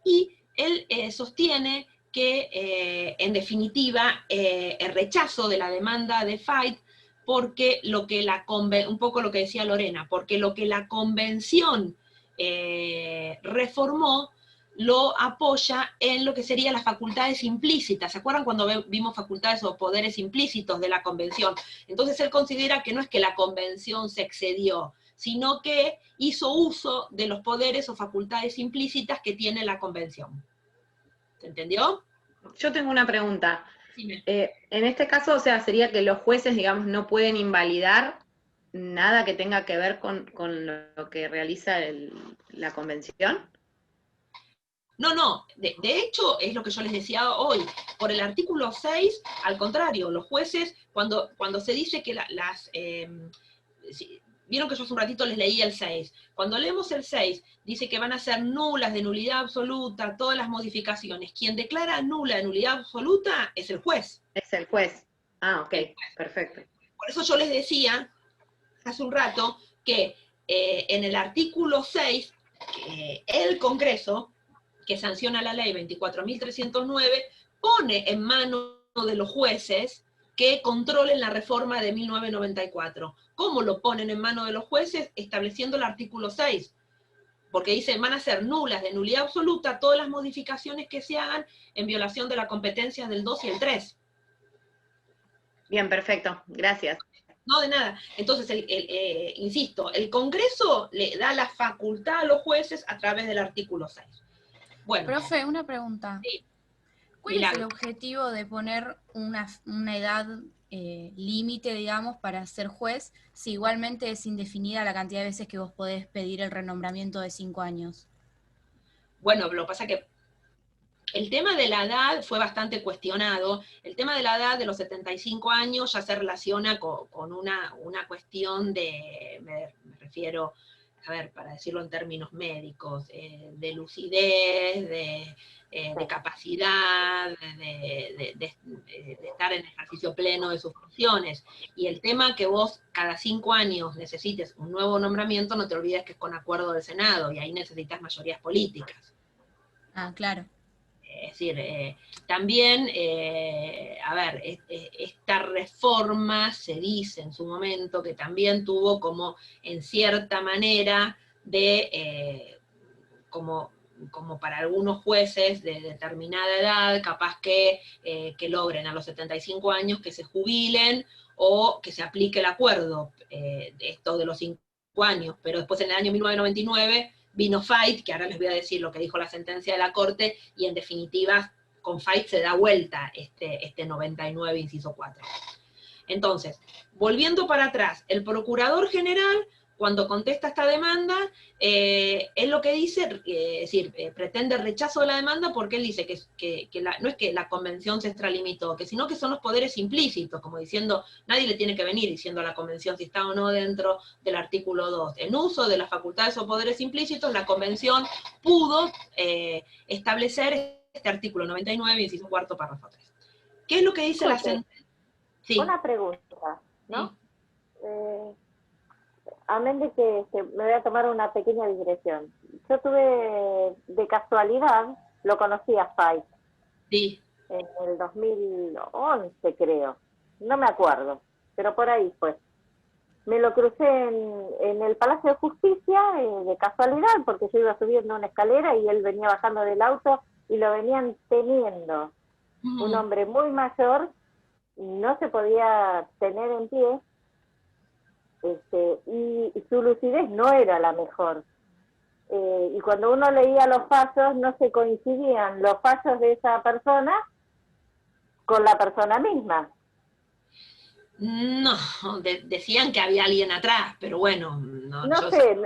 y él sostiene que en definitiva el rechazo de la demanda de FIGHT, porque un poco lo que decía Lorena, porque lo que la convención reformó lo apoya en lo que serían las facultades implícitas. ¿Se acuerdan cuando vimos facultades o poderes implícitos de la convención? Entonces él considera que no es que la convención se excedió, sino que hizo uso de los poderes o facultades implícitas que tiene la convención. ¿Se entendió? Yo tengo una pregunta. Dime. En este caso, o sea, sería que los jueces, digamos, no pueden invalidar nada que tenga que ver con lo que realiza la convención. No, de hecho, es lo que yo les decía hoy, por el artículo 6, al contrario, los jueces, cuando se dice que vieron que yo hace un ratito les leí el 6, cuando leemos el 6, dice que van a ser nulas, de nulidad absoluta, todas las modificaciones. Quien declara nula de nulidad absoluta es el juez. Es el juez. Ah, ok, perfecto. Por eso yo les decía hace un rato que en el artículo 6, el Congreso, que sanciona la ley 24.309, pone en manos de los jueces que controlen la reforma de 1994. ¿Cómo lo ponen en manos de los jueces? Estableciendo el artículo 6. Porque dicen, van a ser nulas, de nulidad absoluta, todas las modificaciones que se hagan en violación de las competencias del 2 y el 3. Bien, perfecto. Gracias. No, de nada. Entonces, insisto, el Congreso le da la facultad a los jueces a través del artículo 6. Bueno. Profe, una pregunta. Sí. ¿Cuál es el objetivo de poner una edad límite, digamos, para ser juez, si igualmente es indefinida la cantidad de veces que vos podés pedir el renombramiento de 5 años? Bueno, lo que pasa es que el tema de la edad fue bastante cuestionado. El tema de la edad de los 75 años ya se relaciona con una cuestión me refiero, a ver, para decirlo en términos médicos, de lucidez, de capacidad, de estar en ejercicio pleno de sus funciones. Y el tema que vos cada 5 años necesites un nuevo nombramiento, no te olvides que es con acuerdo del Senado, y ahí necesitas mayorías políticas. Ah, claro. Es decir, también, a ver, esta reforma se dice en su momento que también tuvo como, en cierta manera, como para algunos jueces de determinada edad, capaz que logren a los 75 años que se jubilen o que se aplique el acuerdo, esto de los 5 años, pero después en el año 1999 vino FIGHT, que ahora les voy a decir lo que dijo la sentencia de la Corte, y en definitiva con FIGHT se da vuelta este 99, inciso 4. Entonces, volviendo para atrás, el Procurador General, cuando contesta esta demanda, él lo que dice, es decir, pretende rechazo de la demanda porque él dice que no es que la convención se extralimitó, sino que son los poderes implícitos, como diciendo, nadie le tiene que venir diciendo a la convención si está o no dentro del artículo 2. En uso de las facultades o poderes implícitos, la convención pudo establecer este artículo 99, inciso cuarto, párrafo 3. ¿Qué es lo que dice la sentencia? Sí. Una pregunta, ¿no? Sí. Amén de que me voy a tomar una pequeña digresión. Yo tuve, de casualidad, lo conocí a FIGHT. Sí. En el 2011, creo. No me acuerdo, pero por ahí fue. me lo crucé en el Palacio de Justicia, de casualidad, porque yo iba subiendo una escalera y él venía bajando del auto y lo venían teniendo. Un hombre muy mayor, no se podía tener en pie, y su lucidez no era la mejor. Y cuando uno leía los fallos, no se coincidían los fallos de esa persona con la persona misma. No, decían que había alguien atrás, pero bueno, no sé,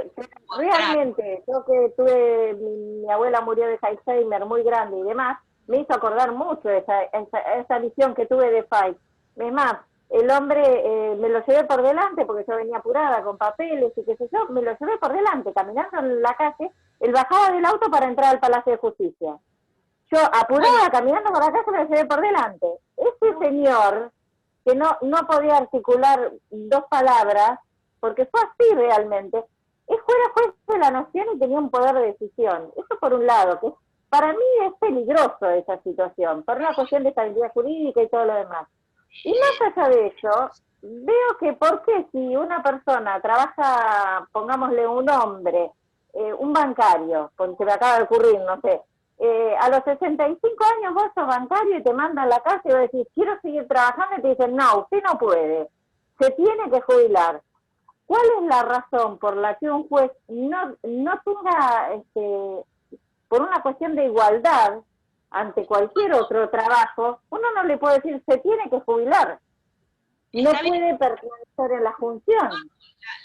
realmente, yo que tuve, mi abuela murió de Alzheimer muy grande y demás, me hizo acordar mucho esa visión que tuve de Fight. Es más, el hombre me lo llevé por delante porque yo venía apurada con papeles y qué sé yo, me lo llevé por delante, caminando en la calle, él bajaba del auto para entrar al Palacio de Justicia. Yo apurada, caminando por la calle, me lo llevé por delante. Ese señor, que no podía articular dos palabras, porque fue así realmente, fuera juez de la nación y tenía un poder de decisión. Eso por un lado, que para mí es peligroso esa situación, por una cuestión de estabilidad jurídica y todo lo demás. Y más allá de eso, veo que por qué si una persona trabaja, pongámosle un hombre, un bancario, porque me acaba de ocurrir, no sé, a los 65 años vos sos bancario y te mandan a la casa y vos decís, quiero seguir trabajando, y te dicen, no, usted no puede, se tiene que jubilar. ¿Cuál es la razón por la que un juez no tenga, por una cuestión de igualdad, ante cualquier otro trabajo, uno no le puede decir, se tiene que jubilar? No puede permanecer en la función.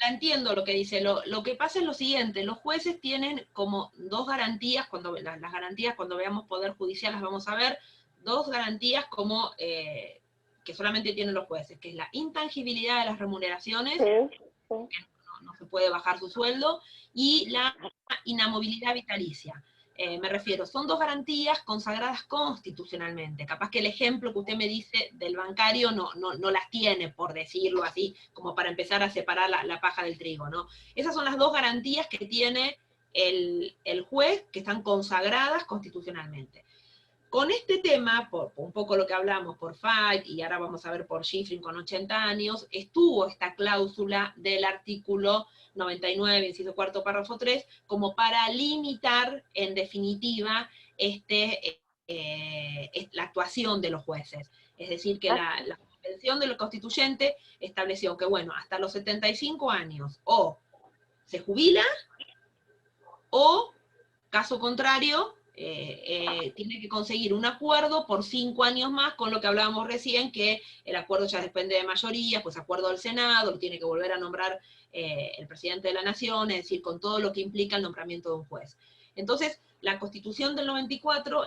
La entiendo lo que dice. Lo que pasa es lo siguiente, los jueces tienen como dos garantías, las garantías cuando veamos Poder Judicial las vamos a ver, dos garantías como que solamente tienen los jueces, que es la intangibilidad de las remuneraciones, que no se puede bajar su sueldo, y la inamovilidad vitalicia. Me refiero, son dos garantías consagradas constitucionalmente. Capaz que el ejemplo que usted me dice del bancario no las tiene, por decirlo así, como para empezar a separar la paja del trigo, ¿no? Esas son las dos garantías que tiene el juez, que están consagradas constitucionalmente. Con este tema, por un poco lo que hablamos por Fight, y ahora vamos a ver por Schifrin con 80 años, estuvo esta cláusula del artículo 99, inciso cuarto, párrafo 3, como para limitar, en definitiva, la actuación de los jueces. Es decir, que la Convención de lo Constituyente estableció que, bueno, hasta los 75 años, o se jubila, o, caso contrario, tiene que conseguir un acuerdo por 5 años más, con lo que hablábamos recién, que el acuerdo ya depende de mayoría, pues acuerdo del Senado, lo tiene que volver a nombrar el presidente de la Nación, es decir, con todo lo que implica el nombramiento de un juez. Entonces, la Constitución del 94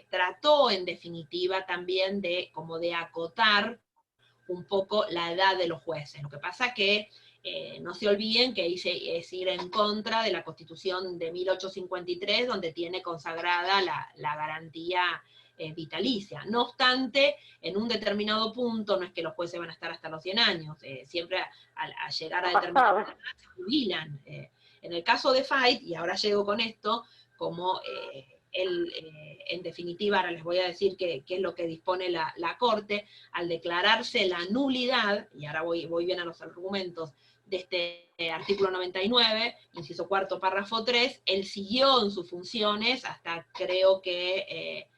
trató, en definitiva, también de acotar un poco la edad de los jueces. Lo que pasa que no se olviden que es ir en contra de la Constitución de 1853, donde tiene consagrada la garantía vitalicia. No obstante, en un determinado punto, no es que los jueces van a estar hasta los 100 años, siempre al llegar a determinada edad se jubilan. En el caso de Fight, y ahora llego con esto, como en definitiva, ahora les voy a decir qué es lo que dispone la Corte, al declararse la nulidad, y ahora voy bien a los argumentos, de este artículo 99, inciso cuarto, párrafo 3, él siguió en sus funciones hasta creo que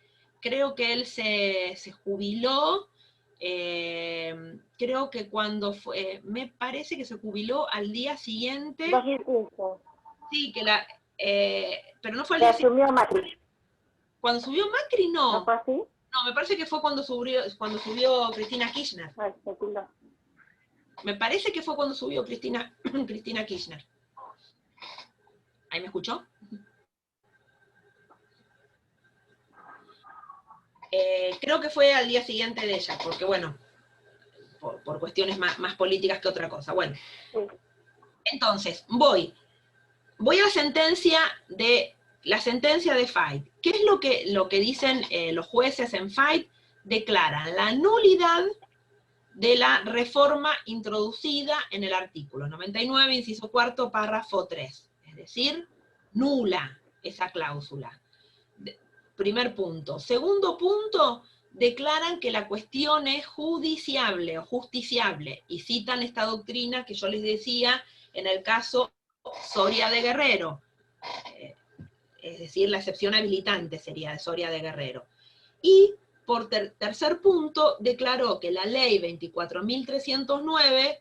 él se jubiló, creo que cuando fue, me parece que se jubiló al día siguiente. 2015. Sí, pero no fue al día siguiente. Asumió Macri. Cuando subió Macri, no. ¿No fue así? No, me parece que fue cuando subió Cristina Kirchner. Ay, Me parece que fue cuando subió Cristina Kirchner. ¿Ahí me escuchó? Creo que fue al día siguiente de ella, porque bueno, por cuestiones más políticas que otra cosa. Bueno, sí. Entonces, voy a la sentencia de Fight. ¿Qué es lo que dicen los jueces en Fight? Declaran la nulidad de la reforma introducida en el artículo 99, inciso cuarto, párrafo 3. Es decir, nula esa cláusula. Primer punto. Segundo punto, declaran que la cuestión es judiciable o justiciable, y citan esta doctrina que yo les decía en el caso Soria de Guerrero, es decir, la excepción habilitante sería de Soria de Guerrero. Y por tercer punto, declaró que la ley 24.309,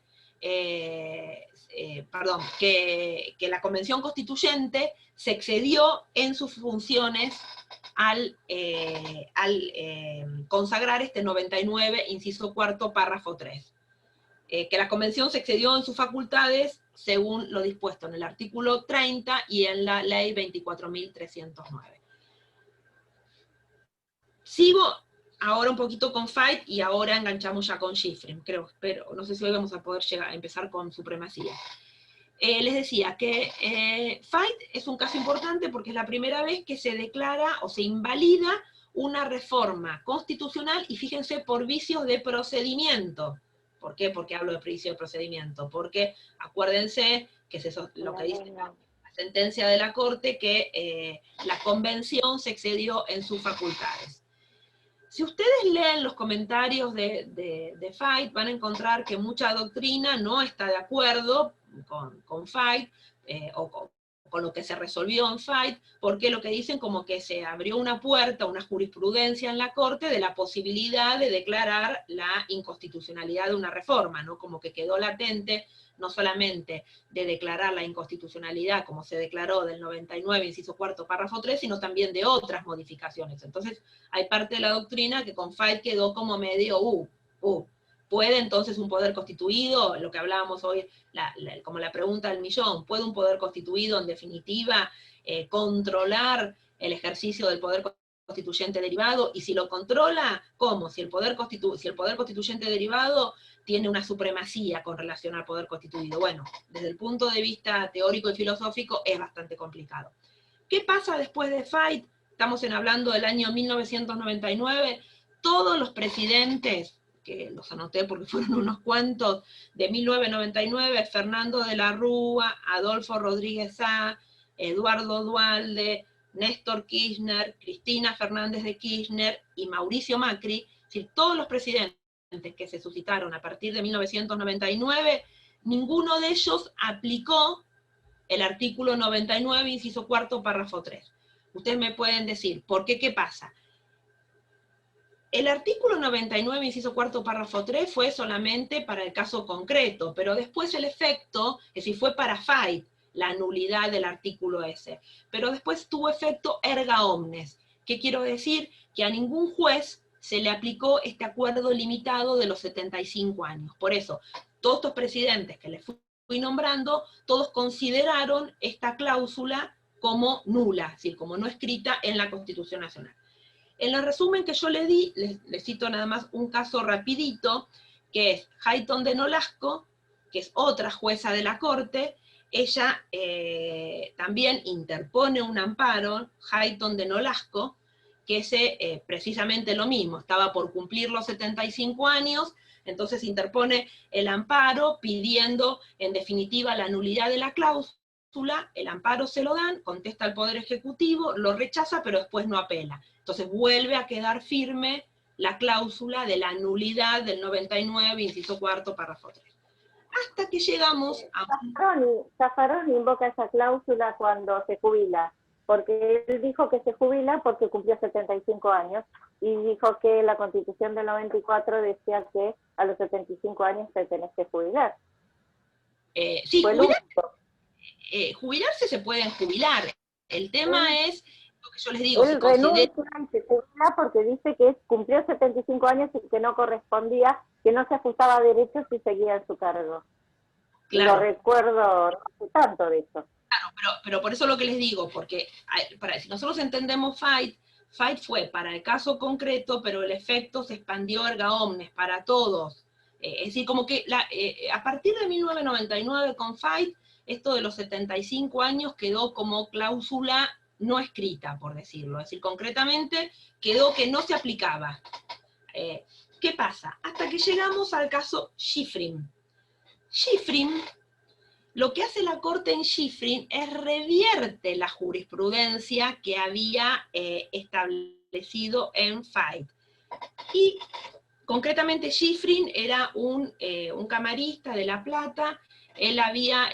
que la Convención Constituyente se excedió en sus funciones al consagrar este 99, inciso cuarto, párrafo 3. Que la Convención se excedió en sus facultades según lo dispuesto en el artículo 30 y en la ley 24.309. Sigo ahora un poquito con Fait y ahora enganchamos ya con Schifrin, creo, pero no sé si hoy vamos a poder empezar con supremacía. Les decía que Fait es un caso importante porque es la primera vez que se declara o se invalida una reforma constitucional, y fíjense, por vicios de procedimiento. ¿Por qué? Porque hablo de vicio de procedimiento. Porque acuérdense que es eso lo que dice la sentencia de la Corte, que la Convención se excedió en sus facultades. Si ustedes leen los comentarios de Fait, van a encontrar que mucha doctrina no está de acuerdo con Fait, o con lo que se resolvió en Fait, porque lo que dicen como que se abrió una puerta, una jurisprudencia en la Corte de la posibilidad de declarar la inconstitucionalidad de una reforma, ¿no? Como que quedó latente, no solamente de declarar la inconstitucionalidad, como se declaró del 99, inciso cuarto, párrafo 3, sino también de otras modificaciones. Entonces, hay parte de la doctrina que con Fait quedó como medio, ¿puede entonces un poder constituido, lo que hablábamos hoy, como la pregunta del millón, ¿puede un poder constituido en definitiva controlar el ejercicio del poder constituyente derivado? Y si lo controla, ¿cómo? Si el poder constituyente derivado tiene una supremacía con relación al poder constituido. Bueno, desde el punto de vista teórico y filosófico es bastante complicado. ¿Qué pasa después de Fait? Estamos hablando del año 1999, todos los presidentes, que los anoté porque fueron unos cuantos, de 1999, Fernando de la Rúa, Adolfo Rodríguez Sá, Eduardo Duhalde, Néstor Kirchner, Cristina Fernández de Kirchner y Mauricio Macri, es decir, todos los presidentes que se suscitaron a partir de 1999, ninguno de ellos aplicó el artículo 99, inciso cuarto, párrafo 3. Ustedes me pueden decir, ¿por qué? ¿Qué pasa? El artículo 99, inciso cuarto, párrafo 3 fue solamente para el caso concreto, pero después el efecto, es decir, fue para Fait, la nulidad del artículo ese, pero después tuvo efecto erga omnes. ¿Qué quiero decir? Que a ningún juez se le aplicó este acuerdo limitado de los 75 años. Por eso, todos estos presidentes que les fui nombrando, todos consideraron esta cláusula como nula, es decir, como no escrita en la Constitución Nacional. En el resumen que yo le di, les cito nada más un caso rapidito, que es Hayton de Nolasco, que es otra jueza de la Corte. Ella también interpone un amparo, Hayton de Nolasco, que es precisamente lo mismo, estaba por cumplir los 75 años, entonces interpone el amparo pidiendo en definitiva la nulidad de la cláusula, el amparo se lo dan, contesta el Poder Ejecutivo, lo rechaza, pero después no apela. Entonces vuelve a quedar firme la cláusula de la nulidad del 99, inciso cuarto, párrafo 3. Hasta que llegamos a... Zaffaroni invoca esa cláusula cuando se jubila, porque él dijo que se jubila porque cumplió 75 años, y dijo que la Constitución del 94 decía que a los 75 años te tenés que jubilar. Sí, jubilarse se pueden jubilar. El tema es... Lo que yo les digo, él renuncia y se jubila porque dice que cumplió 75 años y que no correspondía, que no se ajustaba a derechos y seguía en su cargo. Claro. Lo recuerdo, no sé tanto de eso. Claro, pero por eso lo que les digo, porque si nosotros entendemos Fait fue para el caso concreto, pero el efecto se expandió erga omnes para todos. Es decir, como que a partir de 1999 con Fait, esto de los 75 años quedó como cláusula no escrita, por decirlo. Es decir, concretamente quedó que no se aplicaba. ¿Qué pasa? Hasta que llegamos al caso Schifrin. Schifrin, lo que hace la Corte en Schifrin es revierte la jurisprudencia que había establecido en Fait. Y concretamente Schifrin era un camarista de La Plata. Él había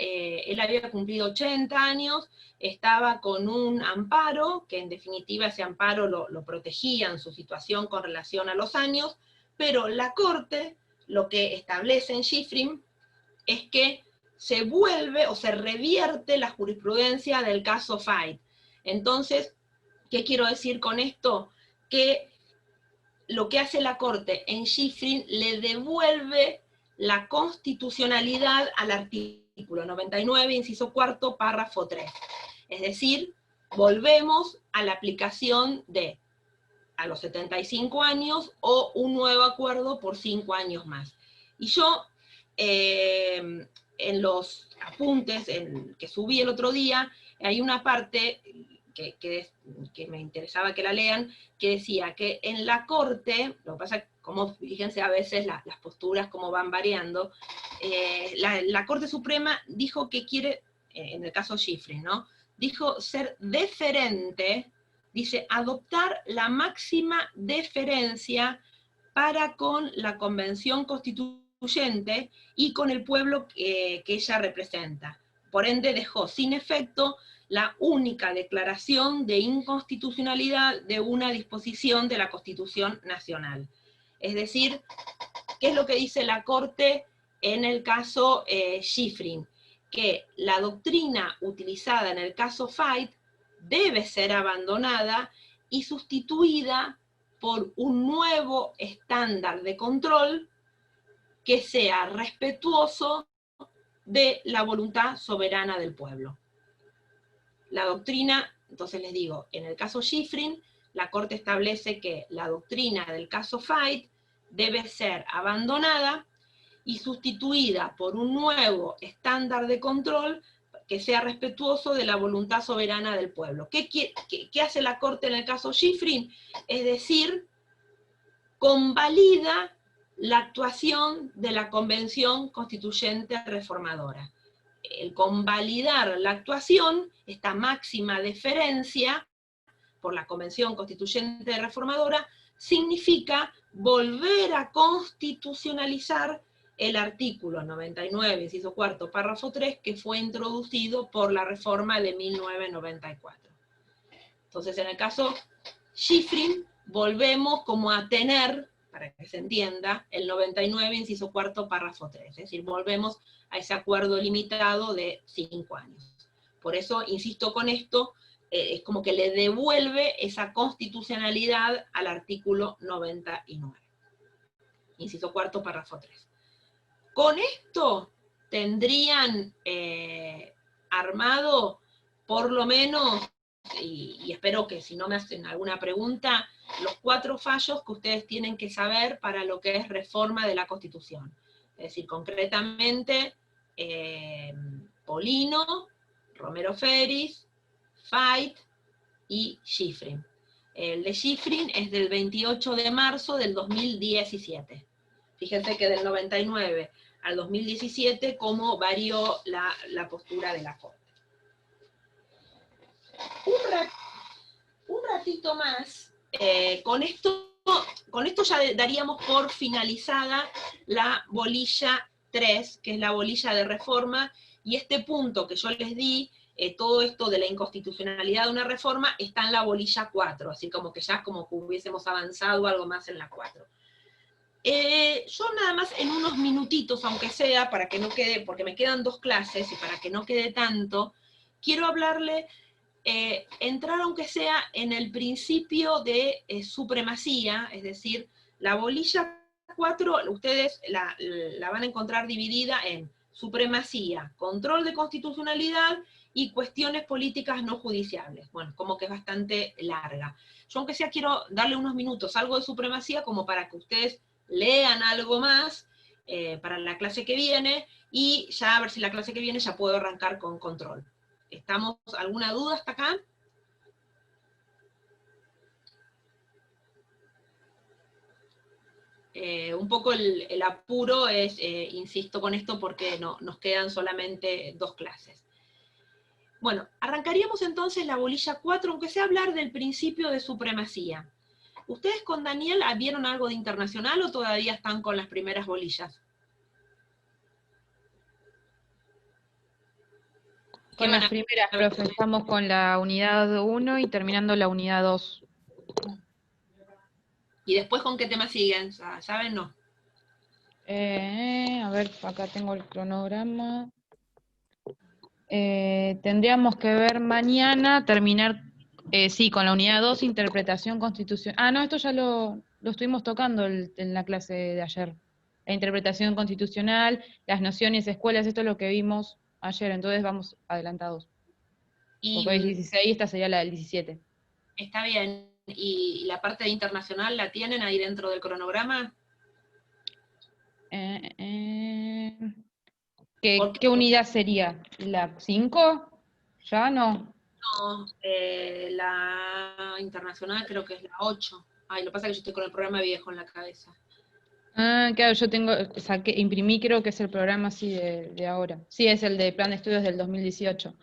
cumplido 80 años, estaba con un amparo, que en definitiva ese amparo lo protegía en su situación con relación a los años, pero la Corte lo que establece en Schifrin es que se vuelve o se revierte la jurisprudencia del caso Fait. Entonces, ¿qué quiero decir con esto? Que lo que hace la Corte en Schifrin le devuelve la constitucionalidad al artículo 99, inciso cuarto, párrafo 3. Es decir, volvemos a la aplicación de a los 75 años o un nuevo acuerdo por 5 años más. Y yo, en los apuntes que subí el otro día, hay una parte que me interesaba que la lean, que decía que en la Corte, lo que pasa, como fíjense a veces las posturas cómo van variando, la Corte Suprema dijo que quiere, en el caso Schifrin, ¿no? Dijo ser deferente, dice, adoptar la máxima deferencia para con la Convención Constituyente y con el pueblo que ella representa. Por ende dejó sin efecto la única declaración de inconstitucionalidad de una disposición de la Constitución Nacional. Es decir, ¿qué es lo que dice la Corte en el caso Schifrin? Que la doctrina utilizada en el caso Fait debe ser abandonada y sustituida por un nuevo estándar de control que sea respetuoso de la voluntad soberana del pueblo. La doctrina, entonces les digo, en el caso Schifrin, la Corte establece que la doctrina del caso Fait debe ser abandonada y sustituida por un nuevo estándar de control que sea respetuoso de la voluntad soberana del pueblo. ¿Qué hace la Corte en el caso Schifrin? Es decir, convalida la actuación de la Convención Constituyente Reformadora. El convalidar la actuación, esta máxima deferencia por la Convención Constituyente Reformadora, significa volver a constitucionalizar el artículo 99, inciso cuarto, párrafo 3, que fue introducido por la reforma de 1994. Entonces, en el caso Schifrin, volvemos como a tener, para que se entienda, el 99, inciso cuarto, párrafo 3. Es decir, volvemos a ese acuerdo limitado de 5 años. Por eso, insisto con esto, es como que le devuelve esa constitucionalidad al artículo 99. Inciso cuarto, párrafo 3. Con esto tendrían armado, por lo menos, y espero que si no me hacen alguna pregunta, los 4 fallos que ustedes tienen que saber para lo que es reforma de la Constitución. Es decir, concretamente, Polino, Romero Feris, Fait y Schifrin. El de Schifrin es del 28 de marzo del 2017. Fíjense que del 99 al 2017, cómo varió la postura de la Corte. Un ratito más, con esto ya daríamos por finalizada la bolilla 3, que es la bolilla de reforma, y este punto que yo les di, todo esto de la inconstitucionalidad de una reforma, está en la bolilla 4, así como que ya como que hubiésemos avanzado algo más en la 4. Yo nada más en unos minutitos, aunque sea, para que no quede, porque me quedan 2 clases, y para que no quede tanto, quiero hablarle, entrar aunque sea en el principio de supremacía, es decir, la bolilla 4, ustedes la van a encontrar dividida en supremacía, control de constitucionalidad y cuestiones políticas no judiciables. Bueno, como que es bastante larga. Yo aunque sea quiero darle unos minutos, algo de supremacía, como para que ustedes lean algo más para la clase que viene, y ya a ver si la clase que viene ya puedo arrancar con control. ¿Estamos? ¿Alguna duda hasta acá? Un poco el apuro es, insisto con esto, porque nos quedan solamente 2 clases. Bueno, arrancaríamos entonces la bolilla 4, aunque sea hablar del principio de supremacía. ¿Ustedes con Daniel vieron algo de internacional o todavía están con las primeras bolillas? Con las primeras, profe, estamos con la unidad 1 y terminando la unidad 2. ¿Y después con qué tema siguen? ¿Saben? No. A ver, acá tengo el cronograma. Tendríamos que ver mañana, terminar, sí, con la unidad 2, interpretación constitucional. Ah, no, esto ya lo estuvimos tocando en la clase de ayer. La interpretación constitucional, las nociones, escuelas, esto es lo que vimos ayer, entonces vamos adelantados. Porque hoy es 16, esta sería la del 17. Está bien. ¿Y la parte de internacional la tienen ahí dentro del cronograma? ¿Qué unidad sería? ¿La 5? ¿Ya no? No, la internacional creo que es la 8. Ay, lo que pasa es que yo estoy con el programa viejo en la cabeza. Ah, claro, yo imprimí, creo que es el programa así de ahora. Sí, es el de Plan de Estudios del 2018.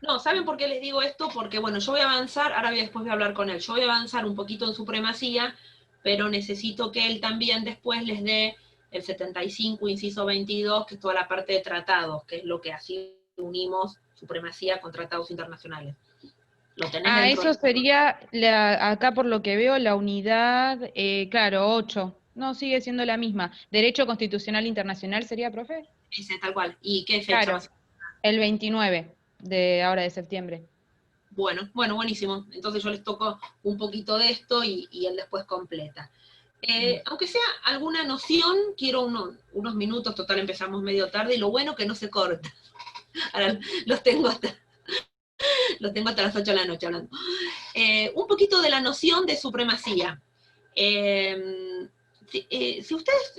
No, ¿saben por qué les digo esto? Porque, bueno, yo voy a avanzar, ahora después voy a hablar con él, yo voy a avanzar un poquito en supremacía, pero necesito que él también después les dé el 75, inciso 22, que es toda la parte de tratados, que es lo que así unimos supremacía con tratados internacionales. ¿Lo tenés dentro? Eso sería, acá por lo que veo, la unidad, claro, 8. No, sigue siendo la misma. ¿Derecho Constitucional Internacional sería, profe? Ese, tal cual. ¿Y qué fecha? Claro, el 29 de ahora de septiembre. Bueno, buenísimo. Entonces yo les toco un poquito de esto y él después completa. Aunque sea alguna noción, quiero unos minutos, total empezamos medio tarde, y lo bueno que no se corta. Ahora los tengo hasta las 8 de la noche hablando. Un poquito de la noción de supremacía. Si ustedes,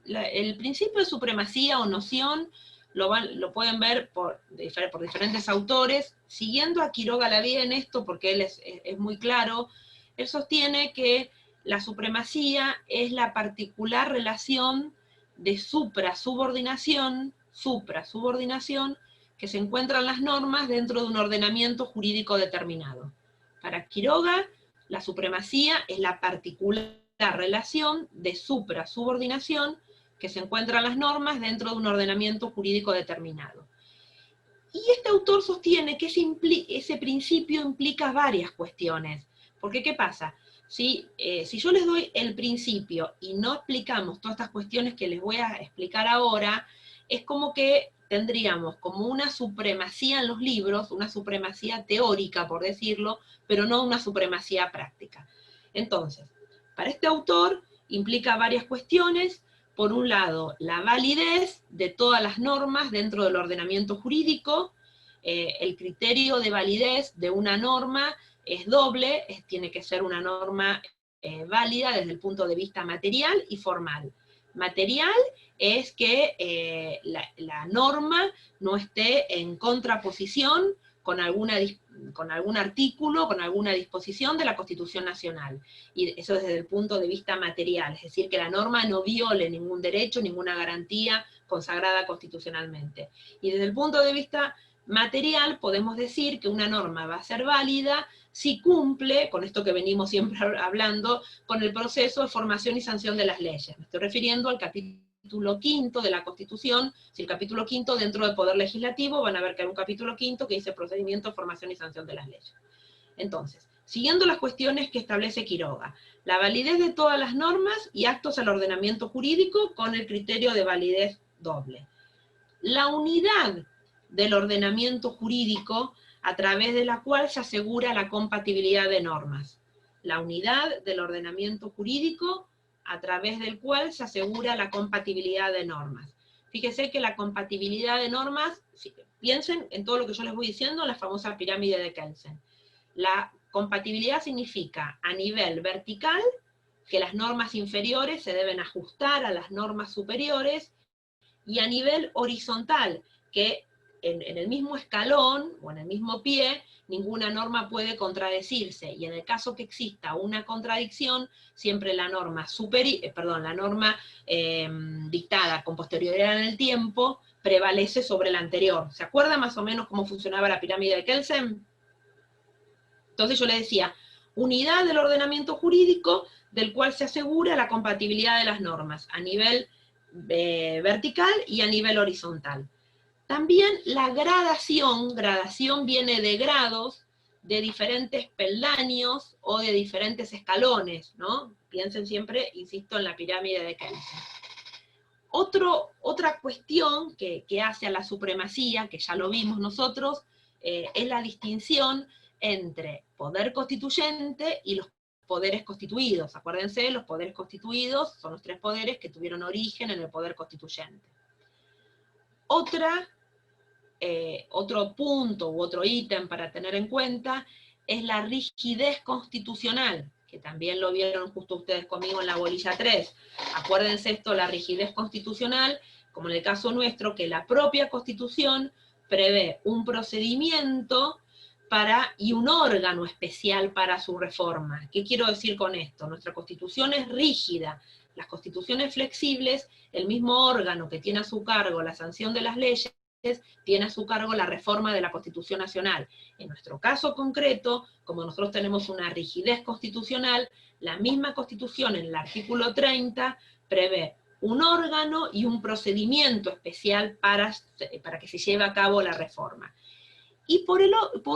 el principio de supremacía o noción, lo pueden ver por diferentes autores, siguiendo a Quiroga la Vie en esto, porque él es muy claro. Él sostiene que la supremacía es la particular relación de supra-subordinación que se encuentran las normas dentro de un ordenamiento jurídico determinado. Para Quiroga, la supremacía es la particular relación de supra-subordinación que se encuentran las normas dentro de un ordenamiento jurídico determinado. Y este autor sostiene que ese principio implica varias cuestiones. Porque, ¿qué pasa? Si yo les doy el principio y no explicamos todas estas cuestiones que les voy a explicar ahora, es como que tendríamos como una supremacía en los libros, una supremacía teórica, por decirlo, pero no una supremacía práctica. Entonces, para este autor implica varias cuestiones. Por un lado, la validez de todas las normas dentro del ordenamiento jurídico. El criterio de validez de una norma es doble, tiene que ser una norma válida desde el punto de vista material y formal. Material es que la norma no esté en contraposición con algún artículo, con alguna disposición de la Constitución Nacional. Y eso desde el punto de vista material, es decir, que la norma no viole ningún derecho, ninguna garantía consagrada constitucionalmente. Y desde el punto de vista material podemos decir que una norma va a ser válida si cumple, con esto que venimos siempre hablando, con el proceso de formación y sanción de las leyes. Me estoy refiriendo al capítulo 5 de la Constitución. Si el capítulo 5 dentro del Poder Legislativo, van a ver que hay un capítulo 5 que dice procedimiento, formación y sanción de las leyes. Entonces, siguiendo las cuestiones que establece Quiroga, la validez de todas las normas y actos al ordenamiento jurídico con el criterio de validez doble. La unidad del ordenamiento jurídico a través de la cual se asegura la compatibilidad de normas. La unidad del ordenamiento jurídico a través del cual se asegura la compatibilidad de normas. Fíjense que la compatibilidad de normas, piensen en todo lo que yo les voy diciendo, la famosa pirámide de Kelsen. La compatibilidad significa a nivel vertical que las normas inferiores se deben ajustar a las normas superiores, y a nivel horizontal, que en el mismo escalón o en el mismo pie, ninguna norma puede contradecirse, y en el caso que exista una contradicción, siempre la norma dictada con posterioridad en el tiempo prevalece sobre la anterior. ¿Se acuerda más o menos cómo funcionaba la pirámide de Kelsen? Entonces yo le decía, unidad del ordenamiento jurídico del cual se asegura la compatibilidad de las normas a nivel vertical y a nivel horizontal. También la gradación viene de grados, de diferentes peldaños o de diferentes escalones, ¿no? Piensen siempre, insisto, en la pirámide de Kelsen. Otra cuestión que hace a la supremacía, que ya lo vimos nosotros, es la distinción entre poder constituyente y los poderes constituidos. Acuérdense, los poderes constituidos son los 3 poderes que tuvieron origen en el poder constituyente. Otro punto u otro ítem para tener en cuenta es la rigidez constitucional, que también lo vieron justo ustedes conmigo en la bolilla 3. Acuérdense esto, la rigidez constitucional, como en el caso nuestro, que la propia Constitución prevé un procedimiento y un órgano especial para su reforma. ¿Qué quiero decir con esto? Nuestra Constitución es rígida. Las constituciones flexibles, el mismo órgano que tiene a su cargo la sanción de las leyes, tiene a su cargo la reforma de la Constitución Nacional. En nuestro caso concreto, como nosotros tenemos una rigidez constitucional, la misma Constitución en el artículo 30 prevé un órgano y un procedimiento especial para que se lleve a cabo la reforma. Y por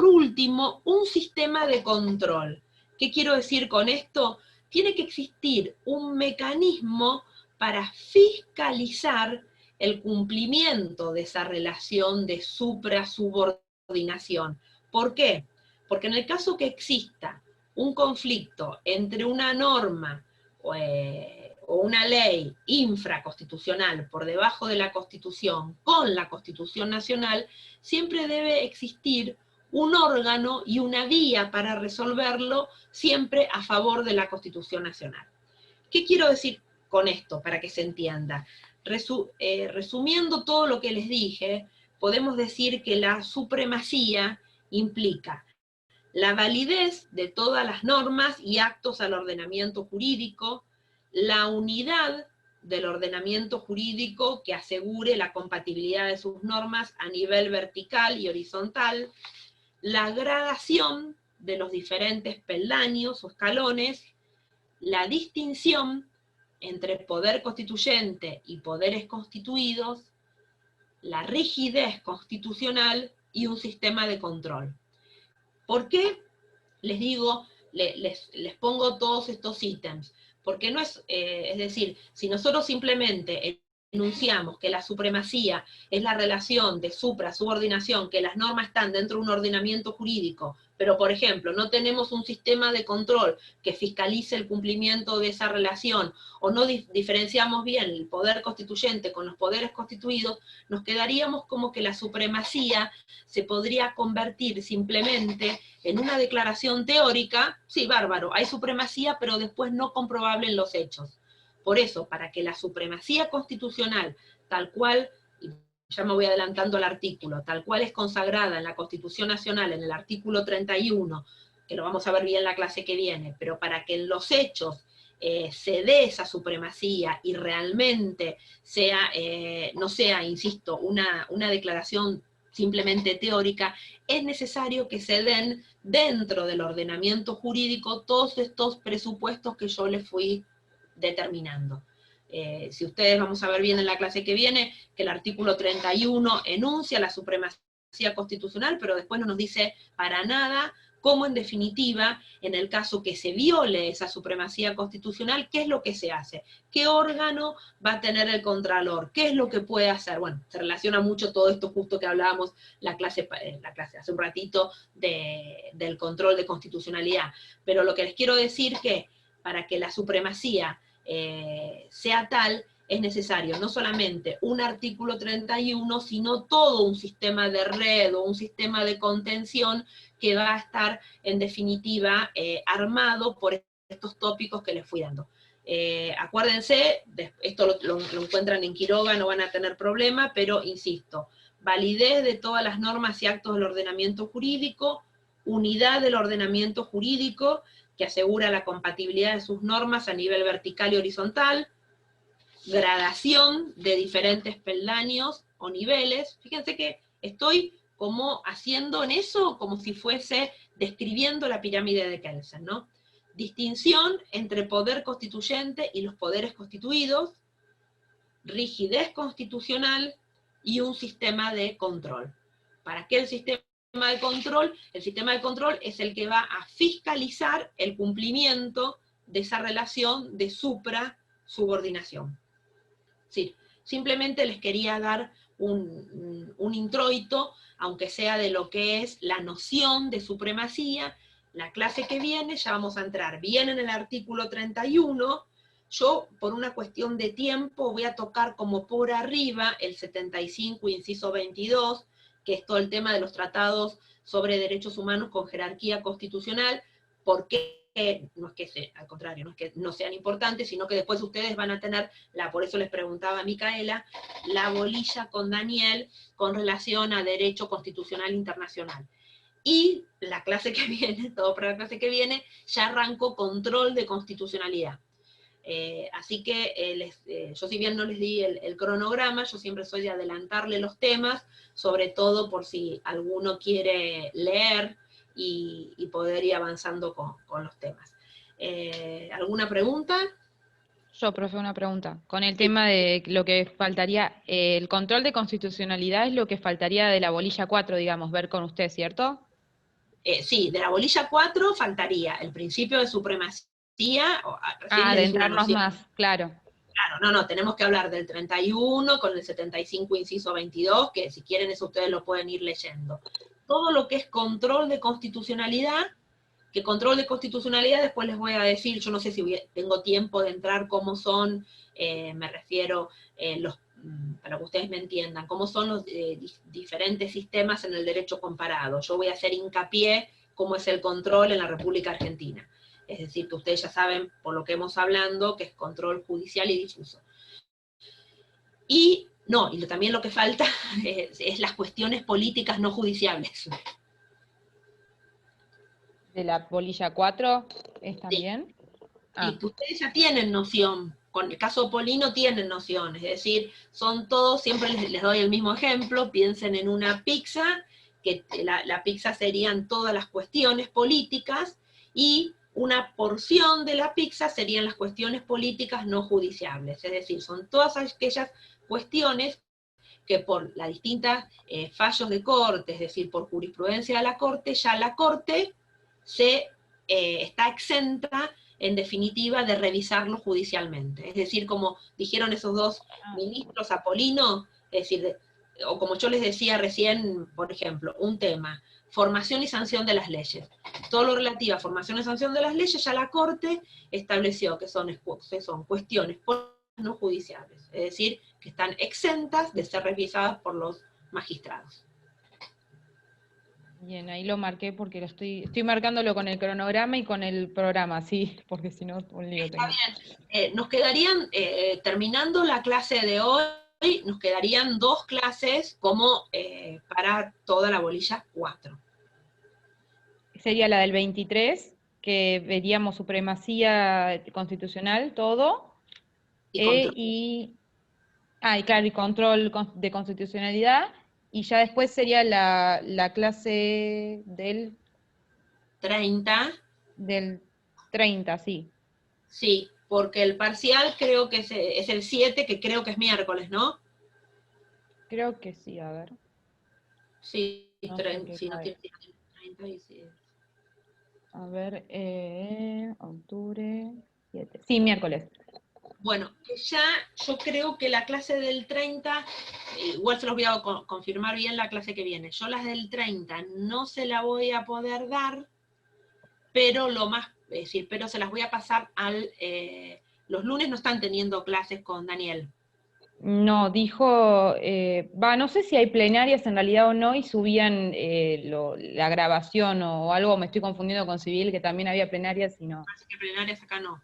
último, un sistema de control. ¿Qué quiero decir con esto? Tiene que existir un mecanismo para fiscalizar el cumplimiento de esa relación de supra-subordinación. ¿Por qué? Porque en el caso que exista un conflicto entre una norma o una ley infraconstitucional por debajo de la Constitución con la Constitución Nacional, siempre debe existir un órgano y una vía para resolverlo siempre a favor de la Constitución Nacional. ¿Qué quiero decir con esto para que se entienda? Resumiendo todo lo que les dije, podemos decir que la supremacía implica la validez de todas las normas y actos al ordenamiento jurídico, la unidad del ordenamiento jurídico que asegure la compatibilidad de sus normas a nivel vertical y horizontal, la gradación de los diferentes peldaños o escalones, la distinción entre poder constituyente y poderes constituidos, la rigidez constitucional y un sistema de control. ¿Por qué les digo, les pongo todos estos ítems? Porque no es, es decir, si nosotros simplemente enunciamos que la supremacía es la relación de supra-subordinación, que las normas están dentro de un ordenamiento jurídico, pero por ejemplo no tenemos un sistema de control que fiscalice el cumplimiento de esa relación, o no diferenciamos bien el poder constituyente con los poderes constituidos, nos quedaríamos como que la supremacía se podría convertir simplemente en una declaración teórica, sí, bárbaro, hay supremacía, pero después no comprobable en los hechos. Por eso, para que la supremacía constitucional, tal cual, y ya me voy adelantando al artículo, tal cual es consagrada en la Constitución Nacional, en el artículo 31, que lo vamos a ver bien en la clase que viene, pero para que en los hechos se dé esa supremacía y realmente sea, no sea, insisto, una declaración simplemente teórica, es necesario que se den dentro del ordenamiento jurídico todos estos presupuestos que yo les fui determinando. Si ustedes vamos a ver bien en la clase que viene, que el artículo 31 enuncia la supremacía constitucional, pero después no nos dice para nada cómo en definitiva, en el caso que se viole esa supremacía constitucional, ¿qué es lo que se hace? ¿Qué órgano va a tener el Contralor? ¿Qué es lo que puede hacer? Bueno, se relaciona mucho todo esto justo que hablábamos la clase hace un ratito del control de constitucionalidad. Pero lo que les quiero decir que para que la supremacía sea tal, es necesario no solamente un artículo 31, sino todo un sistema de red o un sistema de contención que va a estar, en definitiva, armado por estos tópicos que les fui dando. Acuérdense, esto lo encuentran en Quiroga, no van a tener problema, pero insisto, validez de todas las normas y actos del ordenamiento jurídico, unidad del ordenamiento jurídico, que asegura la compatibilidad de sus normas a nivel vertical y horizontal, gradación de diferentes peldaños o niveles. Fíjense que estoy como haciendo en eso como si fuese describiendo la pirámide de Kelsen, ¿no? Distinción entre poder constituyente y los poderes constituidos, rigidez constitucional y un sistema de control. ¿Para qué el sistema de control? El sistema de control es el que va a fiscalizar el cumplimiento de esa relación de supra-subordinación. Sí, simplemente les quería dar un introito, aunque sea de lo que es la noción de supremacía. La clase que viene ya vamos a entrar bien en el artículo 31, yo por una cuestión de tiempo voy a tocar como por arriba el 75, inciso 22, que es todo el tema de los tratados sobre derechos humanos con jerarquía constitucional, porque no es que al contrario, no es que no sean importantes, sino que después ustedes van a tener, por eso les preguntaba a Micaela, la bolilla con Daniel con relación a derecho constitucional internacional. Y la clase que viene, todo para la clase que viene, ya arranco control de constitucionalidad. Así que yo si bien no les di el cronograma, yo siempre soy de adelantarle los temas, sobre todo por si alguno quiere leer y poder ir avanzando con los temas. ¿Alguna pregunta? Yo, profe, una pregunta. Con el tema de lo que faltaría, el control de constitucionalidad es lo que faltaría de la bolilla 4, digamos, ver con usted, ¿cierto? Sí, de la bolilla 4 faltaría el principio de supremacía. Adentrarnos más, claro. Claro, no, tenemos que hablar del 31 con el 75 inciso 22, que si quieren eso ustedes lo pueden ir leyendo. Todo lo que es control de constitucionalidad, que control de constitucionalidad después les voy a decir, yo no sé si tengo tiempo de entrar cómo son, me refiero, para que ustedes me entiendan, cómo son los diferentes sistemas en el derecho comparado. Yo voy a hacer hincapié cómo es el control en la República Argentina. Es decir, que ustedes ya saben, por lo que hemos hablado, que es control judicial y difuso. Y también lo que falta es las cuestiones políticas no judiciables. ¿De la bolilla 4 es también? Sí. Y ustedes ya tienen noción, con el caso Polino tienen noción, es decir, son todos, siempre les doy el mismo ejemplo, piensen en una pizza, que la pizza serían todas las cuestiones políticas, y una porción de la pizza serían las cuestiones políticas no judiciables, es decir, son todas aquellas cuestiones que por las distintas fallos de corte, es decir, por jurisprudencia de la Corte, ya la Corte está exenta, en definitiva, de revisarlo judicialmente. Es decir, como dijeron esos dos ministros, Apolino, es decir, o como yo les decía recién, por ejemplo, un tema, formación y sanción de las leyes. Todo lo relativo a formación y sanción de las leyes, ya la Corte estableció que son cuestiones no judiciales, es decir, que están exentas de ser revisadas por los magistrados. Bien, ahí lo marqué porque estoy marcándolo con el cronograma y con el programa, sí, porque si no, un lío tengo. Está bien. Nos quedarían, terminando la clase de hoy, nos quedarían 2 clases como para toda la bolilla 4. Sería la del 23, que veríamos supremacía constitucional, todo. Y claro, y control de constitucionalidad. Y ya después sería la clase del 30. Del 30, sí. Sí, porque el parcial creo que es el 7, que creo que es miércoles, ¿no? Creo que sí, a ver. Sí, No 30, sé sí, no tiene 30 y sí. A ver, octubre 7. Sí, miércoles. Bueno, que ya yo creo que la clase del 30, igual se los voy a confirmar bien la clase que viene. Yo las del 30 no se la voy a poder dar, pero pero se las voy a pasar los lunes no están teniendo clases con Daniel. No, dijo, no sé si hay plenarias en realidad o no, y subían la grabación o algo, me estoy confundiendo con civil, que también había plenarias y no. Parece que plenarias acá no.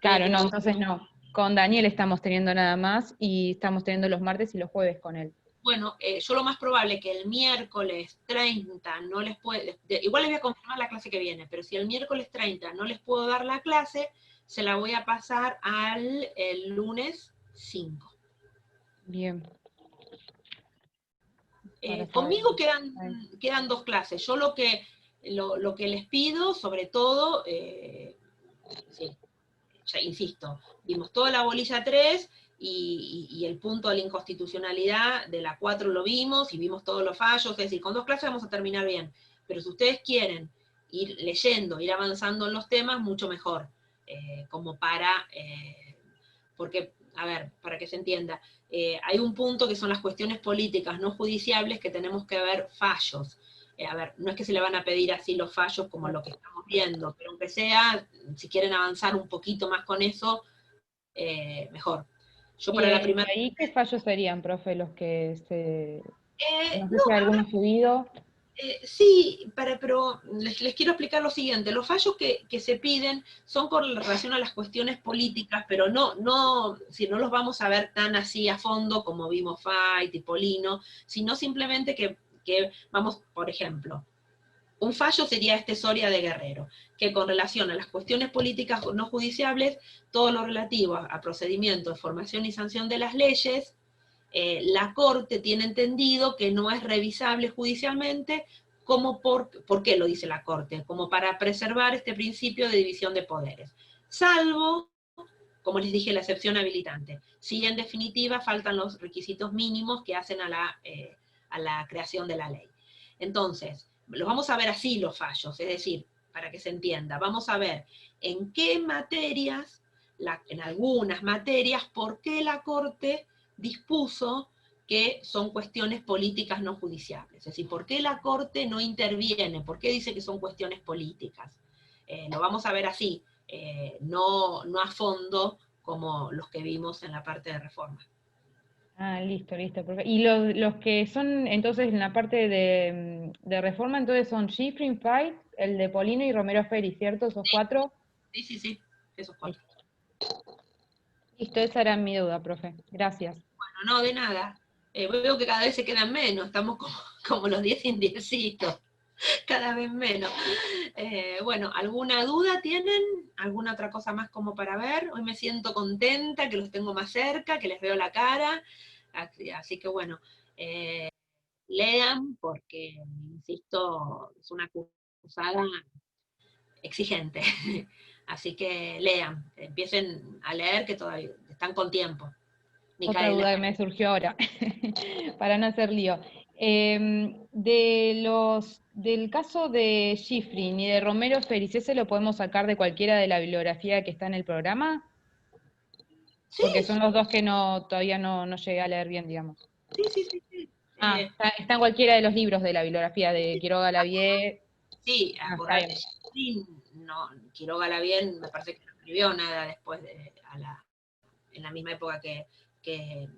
Claro, no, entonces no. Con Daniel estamos teniendo nada más, y estamos teniendo los martes y los jueves con él. Bueno, yo lo más probable que el miércoles 30 no les puedo, igual les voy a confirmar la clase que viene, pero si el miércoles 30 no les puedo dar la clase, se la voy a pasar el lunes 5. Bien. Conmigo quedan 2 clases. Yo lo que lo que les pido, sobre todo, sí, ya insisto, vimos toda la bolilla 3 y el punto de la inconstitucionalidad de la 4 lo vimos, y vimos todos los fallos, es decir, con 2 clases vamos a terminar bien. Pero si ustedes quieren ir leyendo, ir avanzando en los temas, mucho mejor, como porque, a ver, para que se entienda, hay un punto que son las cuestiones políticas no judiciables que tenemos que ver fallos. A ver, no es que se le van a pedir así los fallos como lo que estamos viendo, pero aunque sea, si quieren avanzar un poquito más con eso, mejor. Yo para la primera... ¿Y qué fallos serían, profe, los que se... no sé no, si hay alguno subido? Sí, pero les quiero explicar lo siguiente. Los fallos que se piden son con relación a las cuestiones políticas, pero si no los vamos a ver tan así a fondo como vimos Fait y Polino, sino simplemente que vamos, por ejemplo, un fallo sería este Soria de Guerrero, que con relación a las cuestiones políticas no judiciables, todo lo relativo a procedimientos de formación y sanción de las leyes, la Corte tiene entendido que no es revisable judicialmente, ¿por qué lo dice la Corte? Como para preservar este principio de división de poderes. Salvo, como les dije, la excepción habilitante. Si en definitiva faltan los requisitos mínimos que hacen a la creación de la ley. Entonces, los vamos a ver así los fallos, es decir, para que se entienda, vamos a ver en qué materias, en algunas materias, por qué la Corte dispuso que son cuestiones políticas no judiciables. Es decir, ¿por qué la Corte no interviene? ¿Por qué dice que son cuestiones políticas? Lo vamos a ver así, no a fondo como los que vimos en la parte de reforma. Ah, listo. Y los que son, entonces, en la parte de reforma, entonces son Schifrin, Fait, el de Polino y Romero Feri, ¿cierto? ¿Esos 4? Sí, esos 4. Listo, esa era mi duda, profe. Gracias. Bueno, no, de nada. Veo que cada vez se quedan menos, estamos como los 10 indiecitos, cada vez menos. Bueno, ¿alguna duda tienen? ¿Alguna otra cosa más como para ver? Hoy me siento contenta, que los tengo más cerca, que les veo la cara, así que bueno, lean, porque, insisto, es una cursada exigente, así que lean, empiecen a leer, que todavía están con tiempo. Otra duda que me surgió ahora, para no hacer lío. Del caso de Schifrin y de Romero Feri, ¿ese lo podemos sacar de cualquiera de la bibliografía que está en el programa? Sí. Porque son los dos que todavía no llegué a leer bien, digamos. Sí. Ah, está en cualquiera de los libros de la bibliografía de Quiroga Lavie. Sí, acordate, Quiroga Lavie me parece que no escribió nada después en la misma época que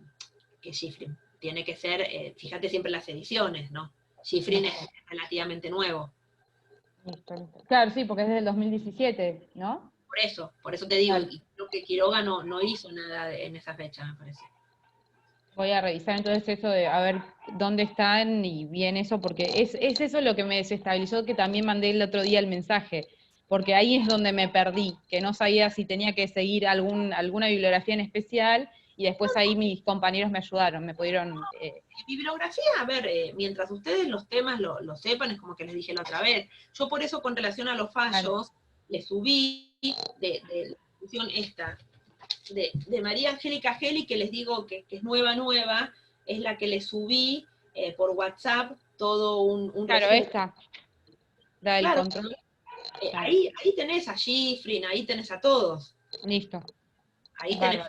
Schifrin. Tiene que ser, fíjate siempre en las ediciones, ¿no? Schifrin es relativamente nuevo. Listo. Claro, sí, porque es del 2017, ¿no? Por eso te digo, claro. Y creo que Quiroga no hizo nada en esa fecha, me parece. Voy a revisar entonces eso de a ver dónde están y bien eso, porque es eso lo que me desestabilizó, que también mandé el otro día el mensaje, porque ahí es donde me perdí, que no sabía si tenía que seguir alguna bibliografía en especial, y después ahí mis compañeros me ayudaron, me pudieron... Bibliografía, a ver, mientras ustedes los temas lo sepan, es como que les dije la otra vez. Yo por eso, con relación a los fallos, les subí de la discusión esta, de María Angélica Geli, que les digo que es nueva, es la que les subí por WhatsApp, todo un claro, resumen. Esta, la del control. Ahí tenés a Schifrin, ahí tenés a todos. Listo. Ahí tenés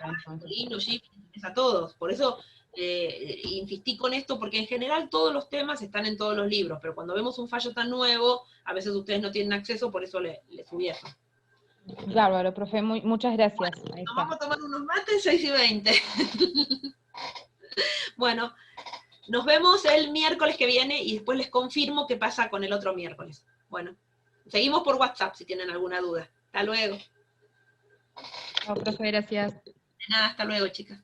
a todos. Por eso insistí con esto, porque en general todos los temas están en todos los libros, pero cuando vemos un fallo tan nuevo, a veces ustedes no tienen acceso, por eso le subí eso. Bárbaro, profe, muchas gracias. Bueno, nos vamos a tomar unos mates 6:20. Bueno, nos vemos el miércoles que viene y después les confirmo qué pasa con el otro miércoles. Bueno, seguimos por WhatsApp si tienen alguna duda. Hasta luego. Chao, profe, gracias. De nada, hasta luego, chicas.